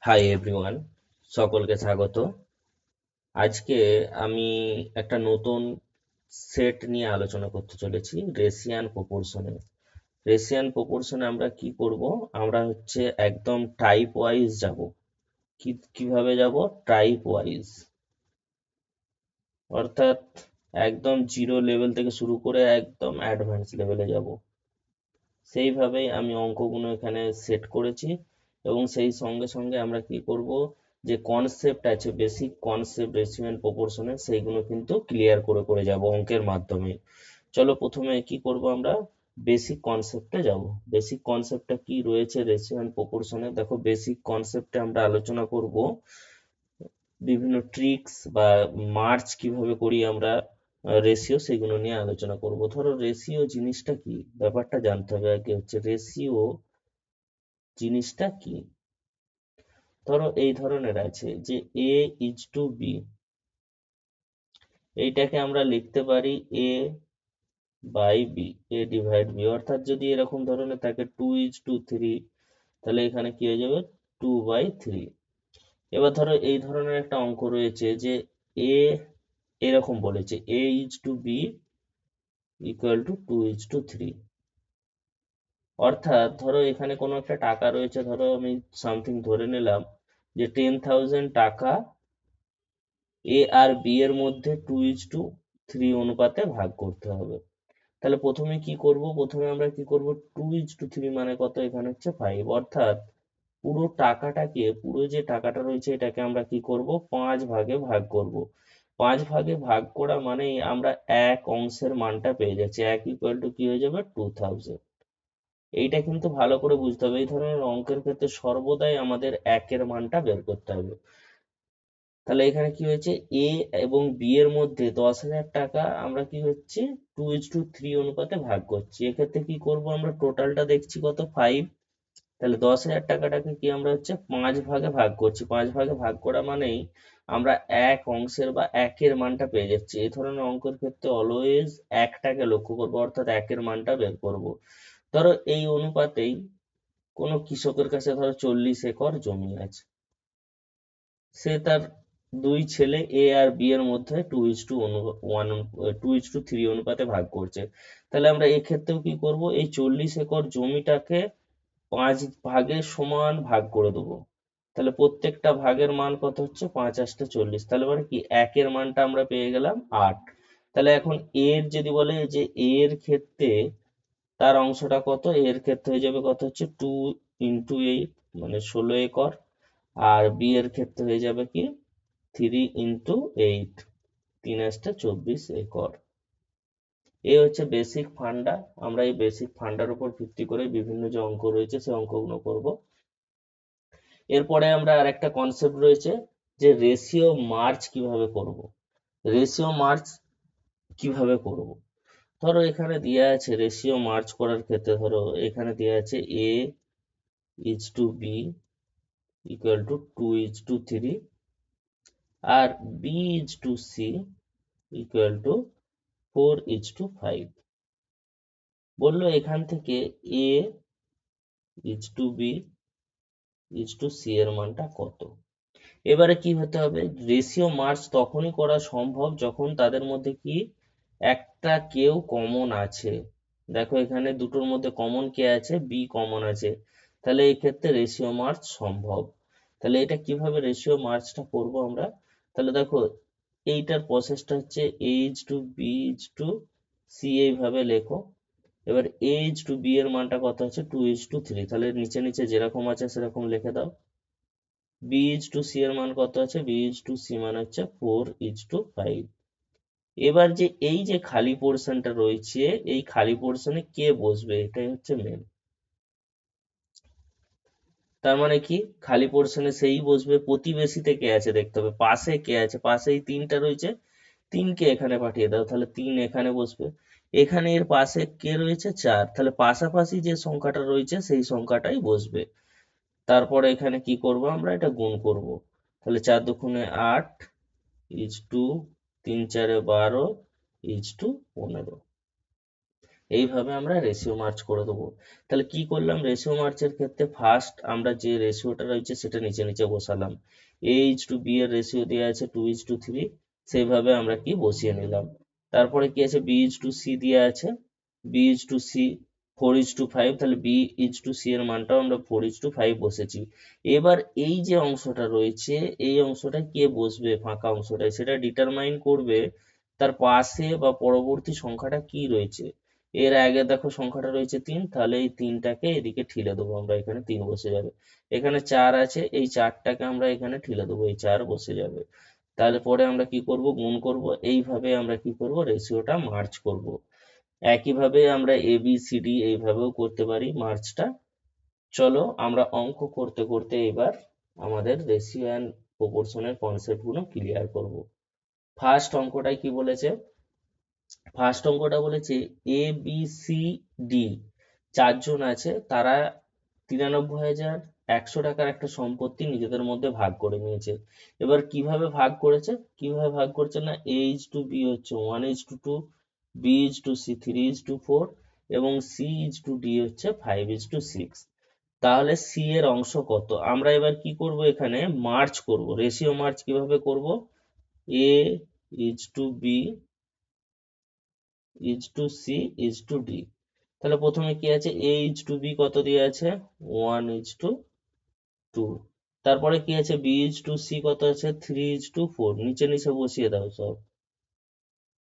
Hi everyone, সকলকে স্বাগত। আজকে আমি একটা নতুন সেট নিয়ে আলোচনা করতে চলেছি, রেশিয়ান প্রপোর্শনে। রেশিয়ান প্রপোর্শনে আমরা কি করব? আমরা হচ্ছে একদম টাইপ ওয়াইজ যাব। কিভাবে যাব? টাইপ ওয়াইজ, অর্থাৎ একদম জিরো লেভেল থেকে শুরু করে একদম অ্যাডভান্স লেভেলে যাব। সেইভাবেই আমি অঙ্কগুলো এখানে সেট করেছি এবং সেই সঙ্গে সঙ্গে আমরা কি করব, যে কনসেপ্ট আছে, বেসিক কনসেপ্ট রেশিও এন্ড প্রপোর্শনের, সেইগুলো কিন্তু ক্লিয়ার করে করে যাব অঙ্কের মাধ্যমে। চলো প্রথমে কি করব, আমরা বেসিক কনসেপ্টে যাব। বেসিক কনসেপ্টটা কি রয়েছে রেশিও এন্ড প্রপোর্শনে? দেখো, বেসিক কনসেপ্টে আমরা আলোচনা করব বিভিন্ন ট্রিক্স বা মার্চ কিভাবে করি আমরা রেশিও, সেগুলো নিয়ে আলোচনা করব। ধরো রেশিও জিনিসটা কি, ব্যাপারটা জানতে হবে আগে। হচ্ছে রেশিও জিনিসটা কি? ধরো এই ধরনের আছে যে এ ইজ টু বি, এইটাকে আমরা লিখতে পারি A by B, A divide B. অর্থাৎ যদি এরকম ধরনের থাকে 2:3, তাহলে এখানে কি হয়ে যাবে 2/3। এবার ধরো এই ধরনের একটা অঙ্ক রয়েছে যে এ এরকম বলেছে A is to B equal to 2:3। অর্থাৎ ধরো এখানে কোনো একটা টাকা রয়েছে, ধরো আমি সামথিং ধরে নিলাম যে 10,000 টাকা এ আর বি এর মধ্যে 2:3 অনুপাতে ভাগ করতে হবে। তাহলে প্রথমে কি করব? প্রথমে আমরা কি করব, 2:3 মানে কত? এখানে হচ্ছে 5। অর্থাৎ পুরো টাকাটাকে, পুরো যে টাকাটা রয়েছে এটাকে আমরা কি করব, 5 ভাগে ভাগ করব। 5 ভাগে ভাগ করা মানেই আমরা এক অংশের মানটা পেয়ে যাচ্ছি। এক ইকুয়াল টু কি হয়ে যাবে, 2000। এইটা কিন্তু ভালো করে বুঝতে হবে, এই ধরনের অঙ্কের ক্ষেত্রে সর্বদাই আমাদের একের মানটা বের করতে হবে। তাহলে এখানে কি হয়েছে, এ এবং বি এর মধ্যে 10,000 টাকা আমরা কি হচ্ছে 2:3 অনুপাতে ভাগ করছি। এক্ষেত্রে কি করব, আমরা টোটালটা দেখছি কত, 5। তাহলে 10,000 টাকাটাকে কি আমরা হচ্ছে 5 ভাগে ভাগ করছি। 5 ভাগে ভাগ করা মানেই আমরা এক অংশের বা একের মানটা পেয়ে যাচ্ছি। এই ধরনের অঙ্কের ক্ষেত্রে অলওয়েজ একটাকে লক্ষ্য করবো, অর্থাৎ একের মানটা বের করব। ধরো এই অনুপাতেই কোনো কৃষকের কাছে ধরো 40 একর জমি আছে, সে তার দুই ছেলে এ আর বি এর মধ্যে 2:3 অনুপাতে ভাগ করছে। তাহলে আমরা এক্ষেত্রেও কি করব, এই 40 একর জমিটাকে 5 ভাগে সমান ভাগ করে দেবো। তাহলে প্রত্যেকটা ভাগের মান কত হচ্ছে, 5×8=40। তাহলে মানে কি, একের মানটা আমরা পেয়ে গেলাম 8। তাহলে এখন এর যদি বলে যে এর ক্ষেত্রে তার অংশটা কত, এর ক্ষেত্রে হয়ে যাবে কত, হচ্ছে 2 × 8 মানে 16 একর। আর বি এর ক্ষেত্রে হয়ে যাবে কি 3 × 8, 3×8 = 24 একর। এই হচ্ছে বেসিক ফান্ডা। আমরা এই বেসিক ফান্ডার উপর ভিত্তি করে বিভিন্ন যে অঙ্ক রয়েছে সেই অঙ্কগুলো করব। এরপরে আমরা আরেকটা কনসেপ্ট রয়েছে যে রেশিও মার্চ কিভাবে করব। রেশিও মার্চ কিভাবে করব, ধরো এখানে দেওয়া আছে রেশিও মার্চ করার ক্ষেত্রে, ধরো এখানে দেওয়া আছে A is to B equal to 2:3 আর B is to C equal to 4:5। বললো এখান থেকে A is to B is to C এর মানটা কত। এবারে কি হতে হবে, রেশিও মার্চ তখনই করা সম্ভব যখন তাদের মধ্যে কি একটা কেউ কমন আছে। দেখো এখানে দুটোর মধ্যে কমন কে আছে, বি কমন আছে। তাহলে এই ক্ষেত্রে রেশিও মার্চ সম্ভব। তাহলে এটা কিভাবে রেশিও মার্চটা করব আমরা? তাহলে দেখো এইটার প্রসেসটা হচ্ছে A is to B is to C, এইভাবে লেখো। এবার এ ইজ টু বি এর মানটা কত আছে, 2:3। তাহলে নিচে নিচে যেরকম আছে সেরকম লিখে দাও। বি ইজ টু সি এর মান কত আছে, বি ইজ টু সি মান হচ্ছে 4:5। এবার যে এই যে খালি পোর্শনটা রয়েছে, এই খালি পোর্শনে কে বসবে, এটাই হচ্ছে মেন। তার মানে কি, খালি পোর্শনে সেই বসবে। প্রতিবেশীতে কে আছে দেখতে হবে, পাশে কে আছে, পাশে এই 3টা রয়েছে, 3কে এখানে পাঠিয়ে দাও, তাহলে 3 এখানে বসবে। এখানে এর পাশে কে রয়েছে, 4, তাহলে পাশাপাশি যে সংখ্যাটা রয়েছে সেই সংখ্যাটাই বসবে। তারপরে এখানে কি করব, আমরা এটা গুণ করব। তাহলে 4×2=8 ইজ টু 3×4=12 ইজ টু 15। এইভাবে আমরা রেশিও মার্চ করে দেবো। তাহলে কি করলাম, রেশিও মার্চের ক্ষেত্রে ফার্স্ট আমরা যে রেশিওটা রয়েছে সেটা নিচে নিচে বসালাম। A/B এর রেশিও দেওয়া আছে 2:3, সেইভাবে আমরা কি বসিয়ে নিলাম। তারপরে কি আছে, B/C দেওয়া আছে, B/C 4:5, তাহলে B/C এর মানটাও আমরা 4:5 বসেছি। এবার এই যে অংশটা রয়েছে, এই অংশটা কে বসবে ফাঁকা অংশটায়, সেটা ডিটারমাইন করবে তার পাশে বা পরবর্তী সংখ্যাটা কি রয়েছে। এর আগে দেখো সংখ্যাটা রয়েছে 3, তাহলে এই 3টাকে এদিকে ঠেলে দেবো আমরা, এখানে 3 বসে যাবে। এখানে 4 আছে, এই 4টাকে আমরা এখানে ঠেলে দেবো, এই 4 বসে যাবে। তাহলে পরে আমরা কি করব, গুণ করব, এইভাবে আমরা কি করব, রেশিওটা মার্চ করব। একইভাবে আমরা ABCD এইভাবেও করতে পারি মার্চটা। চলো আমরা অঙ্ক করতে করতে এবার আমাদের রেশিও অ্যান্ড প্রপোর্শনের কনসেপ্ট গুলো ক্লিয়ার করব। ফার্স্ট অঙ্কটাই কি বলেছে, ফার্স্ট অঙ্কটা বলেছে ABCD চারজন আছে, তারা 93,100 টাকার একটা সম্পত্তি নিজেদের মধ্যে ভাগ করে নিয়েছে। এবার কিভাবে ভাগ করেছে, কিভাবে ভাগ করছে না, A/B হচ্ছে 1:2, B/C 3:4 এবং C/D হচ্ছে 5:6। তাহলে C এর অংশ কত, আমরা এবার কি করব, এখানে মার্চ করব, রেশিও মার্চ কিভাবে করব, A/B C D। তাহলে প্রথমে কি আছে, A/B কত দিয়ে আছে, 1:2। তারপরে কি আছে, B/C কত আছে, 3:4, নিচে নিচে বসিয়ে দাও সব।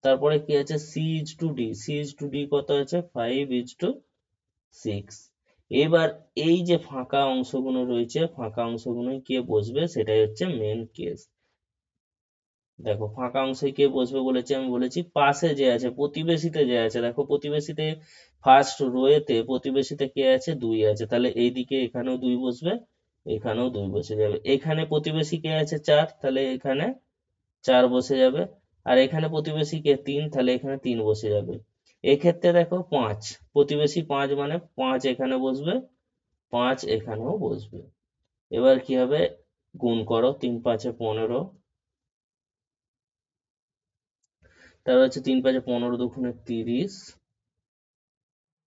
তারপরে কি আছে, C/D কত আছে, 5:6। এবার এই যে ফাঁকা অংশগুলো রয়েছে, ফাঁকা অংশগুলো কে বসবে সেটাই হচ্ছে মেন কেস। দেখো ফাঁকা অংশে কে বসবে বলেছে, আমি বলেছি পাশে যে আছে, প্রতিবেশীতে যে আছে, দেখো প্রতিবেশীতে ফার্স্ট রোয়েতে প্রতিবেশীতে কে আছে, 2 আছে, তাহলে এইদিকে এখানেও 2 বসবে, এখানেও 2 বসে যাবে। এখানে প্রতিবেশী কে আছে 4, তাহলে এখানে 4 বসে যাবে। আর এখানে প্রতিবেশী কে 3, তাহলে এখানে 3 বসে যাবে। এক্ষেত্রে দেখো 5, প্রতিবেশী 5 মানে 5 এখানে বসবে, 5 এখানেও বসবে। এবার কি হবে, গুণ করো, 3×5 = 15, তারপর হচ্ছে 3×5 = 15, 2 × 30,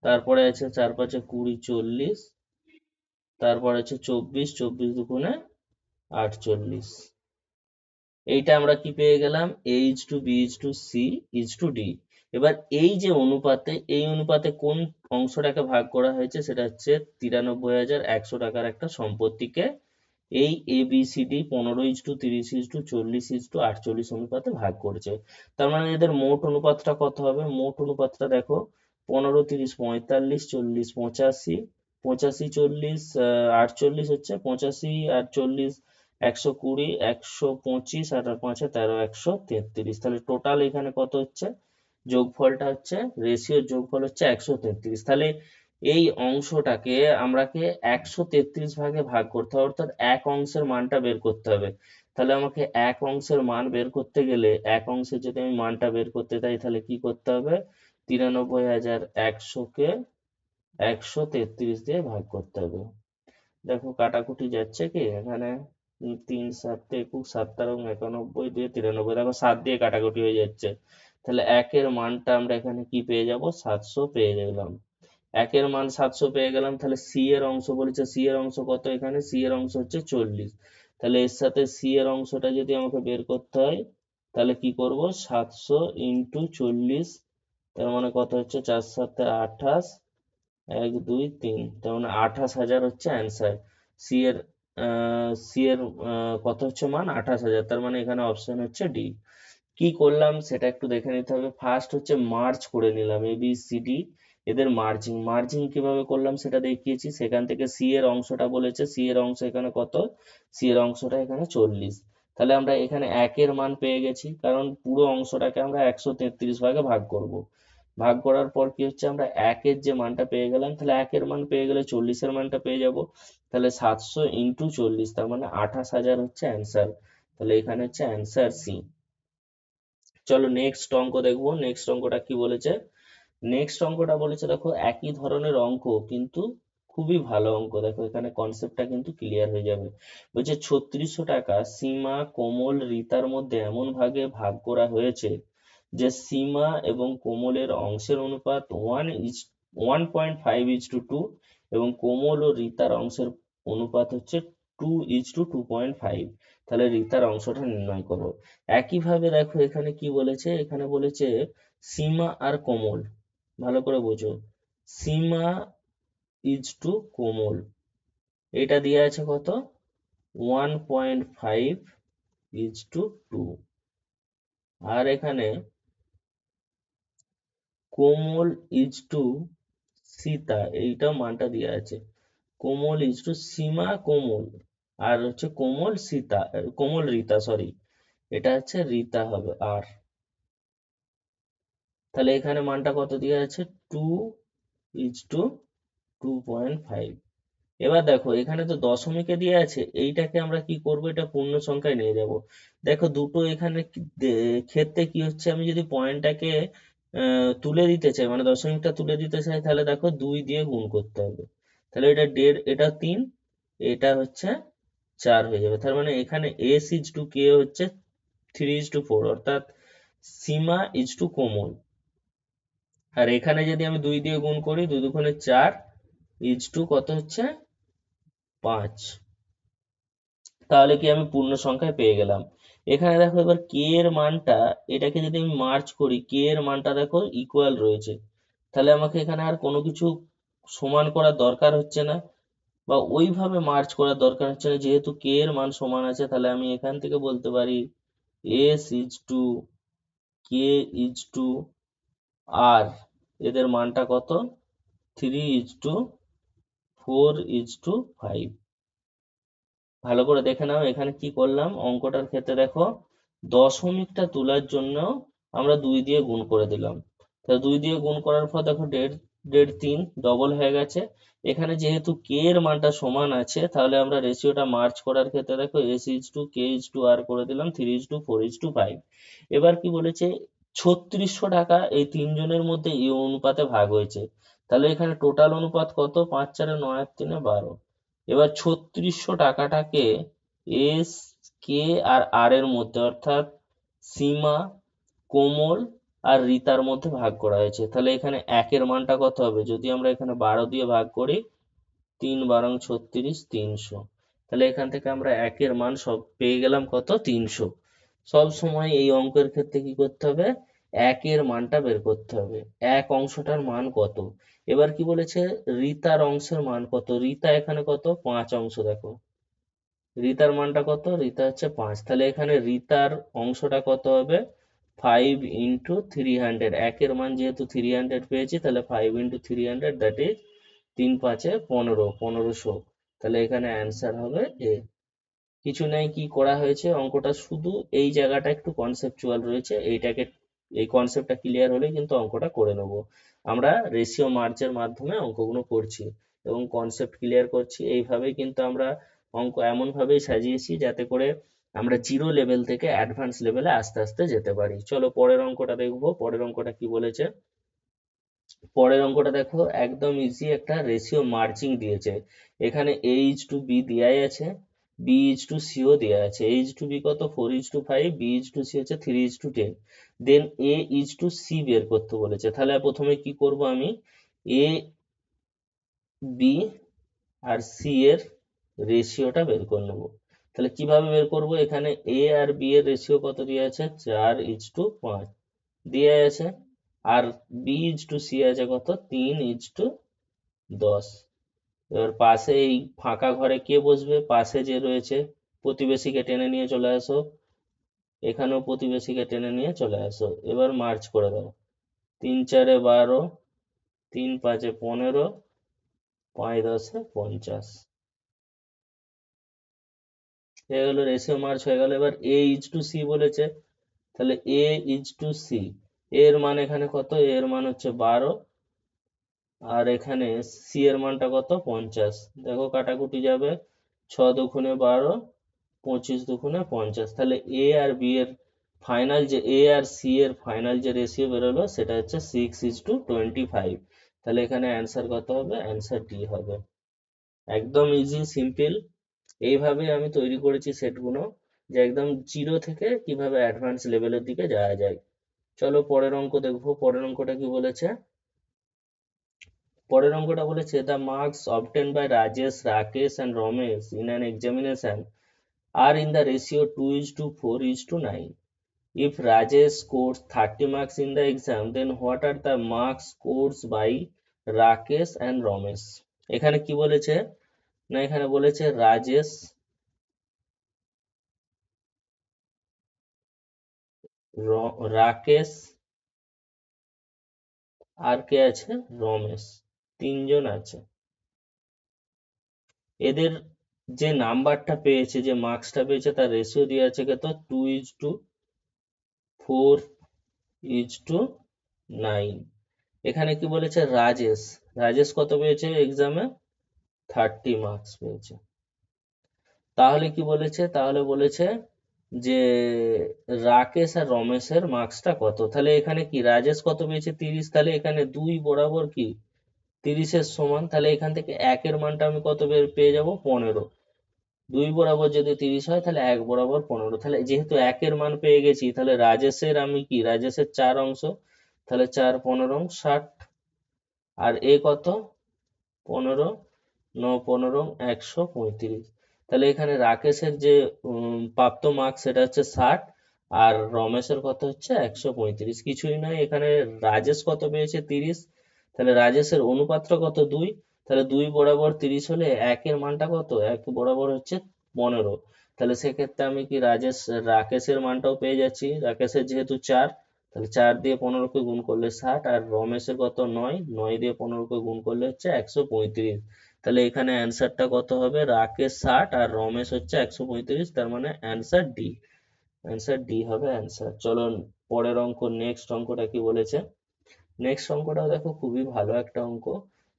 তারপরে আছে 4×5 = 20, 40, তারপর আছে 24, 24 × 2 = 48। এইটা আমরা কি পেয়ে গেলাম, A/B/C/D। এবার এই যে অনুপাতে, এই অনুপাতে কোন অংশটাকে ভাগ করা হয়েছে, সেটা হচ্ছে 93,100 টাকার একটা সম্পত্তিকে এই ABCD 15:30:40:48 অনুপাতে ভাগ করেছে। তার মানে এদের মোট অনুপাতটা কত হবে, মোট অনুপাতটা দেখো 15, 30, 45, 40, 85, 85, 40, 48 হচ্ছে 85 আর 40, 120, 125 আর 5 13, 133। তাহলে টোটাল এখানে কত হচ্ছে, যোগফলটা হচ্ছে, রেশিওর যোগফল হচ্ছে 133। তাহলে এই অংশটাকে আমরাকে 133 ভাগে ভাগ করতে হবে, অর্থাৎ এক অংশের মানটা বের করতে হবে। তাহলে আমাকে এক অংশের মান বের করতে গেলে, এক অংশের যদি আমি মানটা বের করতে চাই, তাহলে কি করতে হবে, 93,100 কে 133 দিয়ে ভাগ করতে হবে। দেখো কাটাকুটি যাচ্ছে কি এখানে, 3×7=21, 7×91 দিয়ে 93, দেখো 7 দিয়ে কাটাকুটি হয়ে যাচ্ছে। তাহলে একের মানটা আমরা এখানে কি পেয়ে যাব, 700 পেয়ে গেলাম। একের মান 700 পেয়ে গেলাম। তাহলে সি এর অংশ বলেছে, সি এর অংশ কত, এখানে সি এর অংশ হচ্ছে 40। তাহলে এর সাথে সি এর অংশটা যদি আমাকে বের করতে হয়, তাহলে কি করব, 700 × 40, তার মানে কত হচ্ছে, 4×7=28, 1 2 3, তার মানে 28,000 হচ্ছে অ্যান্সার। সি এর কত হচ্ছে মান, 28,000, তার মানে এখানে অপশন হচ্ছে ডি। কি করলাম সেটা একটু দেখে নিতে হবে। ফার্স্ট হচ্ছে মার্চ করে নিলাম ABCD, এদের মার্জিং, মার্জিং কিভাবে করলাম সেটা দেখিয়েছি। সেখান থেকে সি এর অংশটা বলেছে, সি এর অংশ এখানে কত, সি এর অংশটা এখানে 40। তাহলে আমরা এখানে একের মান পেয়ে গেছি, কারণ পুরো অংশটাকে আমরা 133 ভাগে ভাগ করব। ভাগ করার পর কি হচ্ছে, আমরা একের যে মানটা পেয়ে গেলাম, তাহলে একের মান পেয়ে গেলে 40-এর মানটা পেয়ে যাব। তাহলে 700 × 40, তার মানে 28,000 হচ্ছে অ্যান্সার। তাহলে এখানে হচ্ছে অ্যান্সার সি। চলো নেক্সট অঙ্ক দেখবো। নেক্সট অঙ্কটা কি বলেছে, নেক্সট অঙ্কটা বলেছে দেখো একই ধরনের অঙ্ক কিন্তু খুবই ভালো অঙ্ক। দেখো এখানে কনসেপ্টটা কিন্তু ক্লিয়ার হয়ে যাবে। বলছে 3600 টাকা সীমা, কোমল, রিতার মধ্যে এমন ভাগে ভাগ করা হয়েছে যে সীমা এবং কোমলের অংশের অনুপাত 1.5:2 এবং কোমল ও রিতার অংশের অনুপাত হচ্ছে 2:2.5। তাহলে রিতার অংশটা নির্ণয় করো। একইভাবে দেখো এখানে কি বলেছে, এখানে বলেছে সীমা আর কোমল, ভালো করে বোঝো, সীমা ইজ টু কোমল, এটা দিয়ে আছে কত 1.5:2, আর এখানে কোমল ইজ টু সীতা, এইটা মানটা দেওয়া আছে, কোমল ইজ টু সীমা কোমল, আর হচ্ছে কোমল সীতা, কোমল রীতা, সরি, এটা হচ্ছে রীতা হবে আর। তাহলে এখানে মানটা কত দেওয়া আছে 2:2.5। এবার দেখো এখানে তো দশমিকে দিয়ে আছে, এইটাকে আমরা কি করব, এটা পূর্ণ সংখ্যায় নিয়ে যাব। দেখো দুটো এখানে ক্ষেত্রে কি হচ্ছে, আমি যদি পয়েন্টটাকে তুলে দিতে চাই, মানে দশমিকটা তুলে দিতে চাই, তাহলে দেখো 2 দিয়ে গুণ করতে হবে। তাহলে এটা 1.5, এটা 3, এটা হচ্ছে 4 হয়ে যাবে। তার মানে এখানে s ইজ টু কে হচ্ছে 3:4, অর্থাৎ সীমা ইজ টু কোমল। আর এখানে যদি আমি 2 দিয়ে গুণ করি, 2 দুগুণে 4 ইজ টু কত হচ্ছে 5। তাহলে কি আমি পূর্ণ সংখ্যায় পেয়ে গেলাম। এখানে দেখো এবার কে এর মানটা, এটাকে যদি আমি মার্জ করি, কে এর মানটা দেখো ইকুয়াল রয়েছে, তাহলে আমাকে এখানে আর কোনো কিছু সমান করার দরকার হচ্ছে না, বা ওইভাবে মার্জ করার দরকার হচ্ছে না, যেহেতু কে এর মান সমান আছে। তাহলে আমি এখান থেকে বলতে পারি S is to K is to R, এদের মানটা কত 3:4:5। ভালো করে দেখে নাও এখানে কি করলাম, অঙ্কটার ক্ষেত্রে দেখো দশমিকটা তোলার জন্য আমরা 2 দিয়ে গুণ করে দিলাম। তাহলে 2 দিয়ে গুণ করার পর দেখো 1.5 ডবল হয়ে গেছে। এখানে যেহেতু কে এর মানটা সমান আছে, তাহলে আমরা রেশিওটা মার্চ করার ক্ষেত্রে দেখো S is to K is to R করে দিলাম 3:4:5। এবার কি বলেছে, 3600 টাকা এই তিনজনের মধ্যে এই অনুপাতে ভাগ হয়েছে। তাহলে এখানে টোটাল অনুপাত কত, 5 4 9 আর 3 12। এবার 3600 টাকাটাকে এস, কে আর আর এর মধ্যে, অর্থাৎ সীমা, কোমল আর রিতার মধ্যে ভাগ করা হয়েছে। তাহলে এখানে একের মানটা কত হবে, যদি আমরা এখানে 12 দিয়ে ভাগ করি, 3×12=36, 300। তাহলে এখান থেকে আমরা একের মান সব পেয়ে গেলাম কত 300। সব সময় এই অঙ্কের ক্ষেত্রে কি করতে হবে, একের মানটা বের করতে হবে, এক অংশটার মান কত। এবার কি বলেছে, রিতার অংশের মান কত, রিতা এখানে কত 5 অংশ, দেখো রিতার মানটা কত, রিতা হচ্ছে 5। তাহলে এখানে রিতার অংশটা কত হবে 5×300, একের মান যেহেতু 300 পেয়েছি, তাহলে 5×300, দ্যাট ইজ 3×5=15, 1500। তাহলে এখানে অ্যান্সার হবে এ। কিছু নেই, কি করা হয়েছে অঙ্কটা, শুধু এই জায়গাটা একটু কনসেপচুয়াল রয়েছে, এইটাকে, এই কনসেপ্টটা ক্লিয়ার হলে কিন্তু অঙ্কটা করে নেব। আমরা রেশিও মার্চের মাধ্যমে অঙ্কগুলো করছি এবং কনসেপ্ট ক্লিয়ার করছি। এইভাবেই কিন্তু আমরা অঙ্ক এমন ভাবেই সাজিয়েছি যাতে করে আমরা জিরো লেভেল থেকে অ্যাডভান্স লেভেলে আস্তে আস্তে যেতে পারি। চলো পরের অঙ্কটা দেখবো, পরের অঙ্কটা কি বলেছে। পরের অঙ্কটা দেখো একদম ইজি, একটা রেশিও মার্জিং দিয়েছে। এখানে a:b দেয়াই আছে, b:c ও দেয়া আছে। a:b কত 4:5, b:c হচ্ছে 3:10। দেন a:c বের করতে বলেছে। তাহলে প্রথমে কি করব, আমি a, b আর c এর রেশিওটা বের করে নেব। তাহলে কিভাবে বের করব, এখানে a আর b এর রেশিও কত দিয়ে আছে 4:5 দিয়ে আছে, আর b:c আছে কত 3:10। এবার পাশে এই ফাঁকা ঘরে কে বসবে, পাশে যে রয়েছে প্রতিবেশীকে টেনে নিয়ে চলে আসো, এখানেও প্রতিবেশীকে টেনে নিয়ে চলে আসো। এবার মার্চ করে দাও, 3×4=12, 3×5=15, 5×10=50। হয়ে গেল, রেশিও মার্চ হয়ে গেল। এবার a:c বলেছে, তাহলে a:c এর মান এখানে কত, এর মান হচ্ছে 12, আর এখানে সি এর মানটা কত 50। দেখো কাটাকুটি যাবে, 6×2=12, 25×2=50। তাহলে এ আর বি এর ফাইনাল, যে এ আর সি এর ফাইনাল যে রেশিও বেরোলো সেটা হচ্ছে 6:25। তাহলে এখানে অ্যান্সার কত হবে, অ্যান্সার ডি হবে। একদম ইজি সিম্পল। এইভাবে আমি তৈরি করেছি সেটগুলো, যে একদম জিরো থেকে কিভাবে অ্যাডভান্স লেভেলের দিকে যাওয়া যায়। চলো পরের অঙ্ক দেখবো। পরের অঙ্কটা কি বলেছে? পরের অঙ্কটা বলেছে the marks obtained by Rajesh, Rakesh and Ramesh in an examination are in the ratio 2:4:9. If Rajesh scores 30 marks in the exam, then what are the marks scored by Rakesh and Ramesh? এখানে কি বলেছে? না এখানে বলেছে রাজেশ, রাকেশ আর কে আছে? রমেশ। তিনজন আছে। এদের যে নাম্বারটা পেয়েছে, যে মার্কসটা পেয়েছে, তার রেশিও দিয়ে আছে কত? 2:4:9। এখানে কি বলেছে? রাজেশ, রাজেশ কত পেয়েছে এক্সামে? 30 মার্কস পেয়েছে। তাহলে কি বলেছে? তাহলে বলেছে যে রাকেশ আর রমেশের মার্কসটা কত। তাহলে এখানে কি রাজেশ কত পেয়েছে? 30। তাহলে এখানে 2 বরাবর কি 30-এর সমান। তাহলে এখান থেকে 1-এর মানটা আমি কত পেয়ে যাব? 15। 2 বরাবর যদি 30 হয় তাহলে 1 বরাবর 15। তাহলে যেহেতু 1-এর মান পেয়ে গেছি, তাহলে রাজেশের আমি কি রাজেশের 4 অংশ, তাহলে 4 15 60। আর এ কত? 15 9 15 135। তাহলে এখানে রাকেশের যে প্রাপ্ত মার্কস সেটা হচ্ছে 60, আর রমেশের কত হচ্ছে 135। কিছুই নয়, এখানে রাজেশ কত পেয়েছে? 30। তাহলে রাজেশের অনুপাতটা কত? 2। তাহলে 2 বরাবর 30 হলে 1-এর মানটা কত? 1 বরাবর হচ্ছে 15। তাহলে সেক্ষেত্রে আমি কি রাকেশের মানটাও পেয়ে যাচ্ছি। রাকেশের যেহেতু 4, তাহলে 4 দিয়ে 15-কে গুণ করলে 60, আর রমেশের কত? 9, 9 দিয়ে 15-কে গুণ করলে হচ্ছে 135। তাহলে এখানে অ্যান্সারটা কত হবে? রাকেশ 60 আর রমেশ হচ্ছে 135। তার মানে অ্যান্সার ডি। অ্যান্সার ডি হবে অ্যান্সার। চলো পরের অঙ্ক, নেক্সট অঙ্কটা কি বলেছে? নেক্সট অঙ্কটাও দেখো খুবই ভালো একটা অঙ্ক।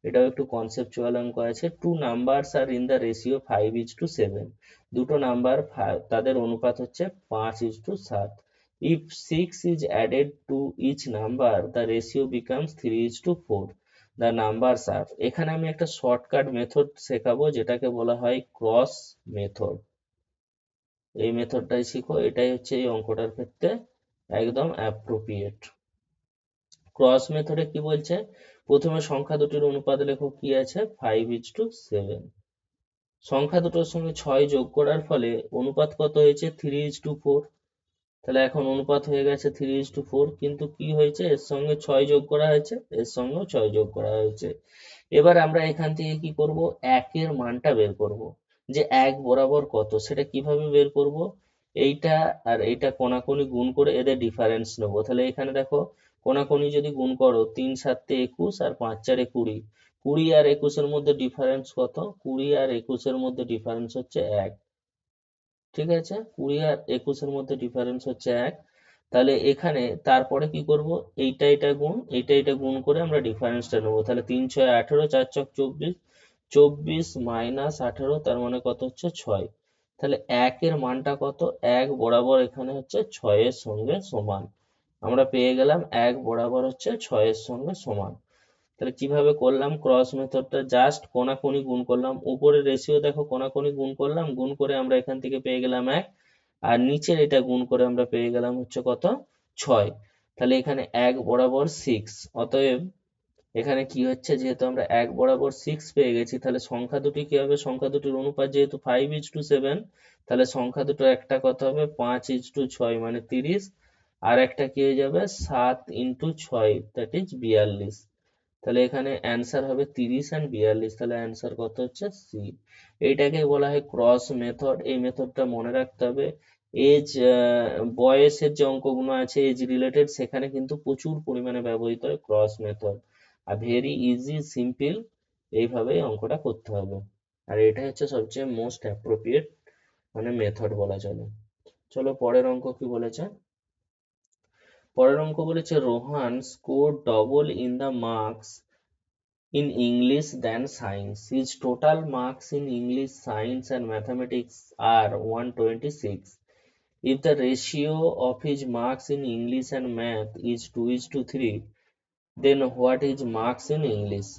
এটাও একটু কনসেপচুয়াল অঙ্ক আছে। Two numbers are in the ratio 5:7। দুটো নাম্বার তাদের অনুপাত হচ্ছে 5:7। If 6 is added to each number, the ratio becomes 3:4. The numbers are, এখানে আমি একটা শর্টকাট মেথড শেখাবো যেটাকে বলা হয় ক্রস মেথড। এই মেথডটাই শিখো, এটাই হচ্ছে এই অঙ্কটার ক্ষেত্রে একদম অ্যাপ্রোপ্রিয়েট। ক্রস মেথডে কি বলছে? প্রথমে সংখ্যা দুটির অনুপাত লেখো। কি আছে? 5:7। সংখ্যা দুটোর সঙ্গে 6 যোগ করার ফলে অনুপাত কত হয়েছে? 3:4। তাহলে এখন অনুপাত হয়ে গেছে 3:4, কিন্তু কি হয়েছে? এর সঙ্গে 6 যোগ করা হয়েছে, এর সঙ্গেও 6 যোগ করা হয়েছে। এবার আমরা এখান থেকে কি করব? 1-এর মানটা বের করব, যে 1 বরাবর কত সেটা কিভাবে বের করব? এইটা আর এইটা কোনাকুনি গুণ করে এদের ডিফারেন্স নেব। তাহলে এখানে দেখো কোনাকুনি যদি গুণ করো, 3 7 21 আর 5 4 20। 20 আর 21-এর মধ্যে ডিফারেন্স কত? 20 আর 21-এর মধ্যে ডিফারেন্স হচ্ছে 1। ঠিক আছে, 20 আর 21-এর মধ্যে ডিফারেন্স হচ্ছে 1। তাহলে এখানে তারপরে কি করব? এইটা এটা গুণ, এইটা এটা গুণ করে আমরা ডিফারেন্সটা নেবো। তাহলে 3 6 18, 4 ছক 24, 24 মাইনাস 18, তার মানে কত হচ্ছে? 6। তাহলে 1-এর মানটা কত? 1 বরাবর এখানে হচ্ছে 6-এর সঙ্গে সমান। আমরা পেয়ে গেলাম 1 বরাবর হচ্ছে 6-এর সঙ্গে সমান। তাহলে কিভাবে করলাম ক্রস মেথডটা? জাস্ট কোনাকুনি গুণ করলাম। উপরে রেশিও দেখো কোনাকুনি গুণ করলাম, গুণ করে আমরা এখান থেকে পেয়ে গেলাম 1, আর নিচের এটা গুণ করে আমরা পেয়ে গেলাম হচ্ছে কত? 6। তাহলে এখানে 1 বরাবর 6। অতএব এখানে কি হচ্ছে? যেহেতু আমরা 1 বরাবর 6 পেয়ে গেছি, তাহলে সংখ্যা দুটি কি হবে? সংখ্যা দুটির অনুপাত যেহেতু 5:7, তাহলে সংখ্যা দুটো একটা কত হবে? 5:6 মানে 30, আর একটা কি হয়ে যাবে? 7 × 6, দ্যাট ইজ 42। তাহলে এখানে অ্যান্সার হবে 30 and 42। তাহলে অ্যান্সার কত হচ্ছে? সি। এইটাকে বলা হয় ক্রস মেথড। এই মেথডটা মনে রাখতে হবে। এজ, বয়সের যে অঙ্কগুলো আছে এজ রিলেটেড, সেখানে কিন্তু প্রচুর পরিমাণে ব্যবহৃত হয় cross method. Are very easy simple, এইভাবেই অঙ্কটা করতে হবে। আর এটা হচ্ছে সবচেয়ে মোস্ট অ্যাপ্রোপ্রিয়েট মানে মেথড বলা চলে। চলো পরের অঙ্ক কি বলেছে? পরের অঙ্ক বলেছে Rohan score double in the marks in English than science. His total marks in English, science and mathematics are 126. If the ratio of his marks in English and math is 2:3, then what is marks in English?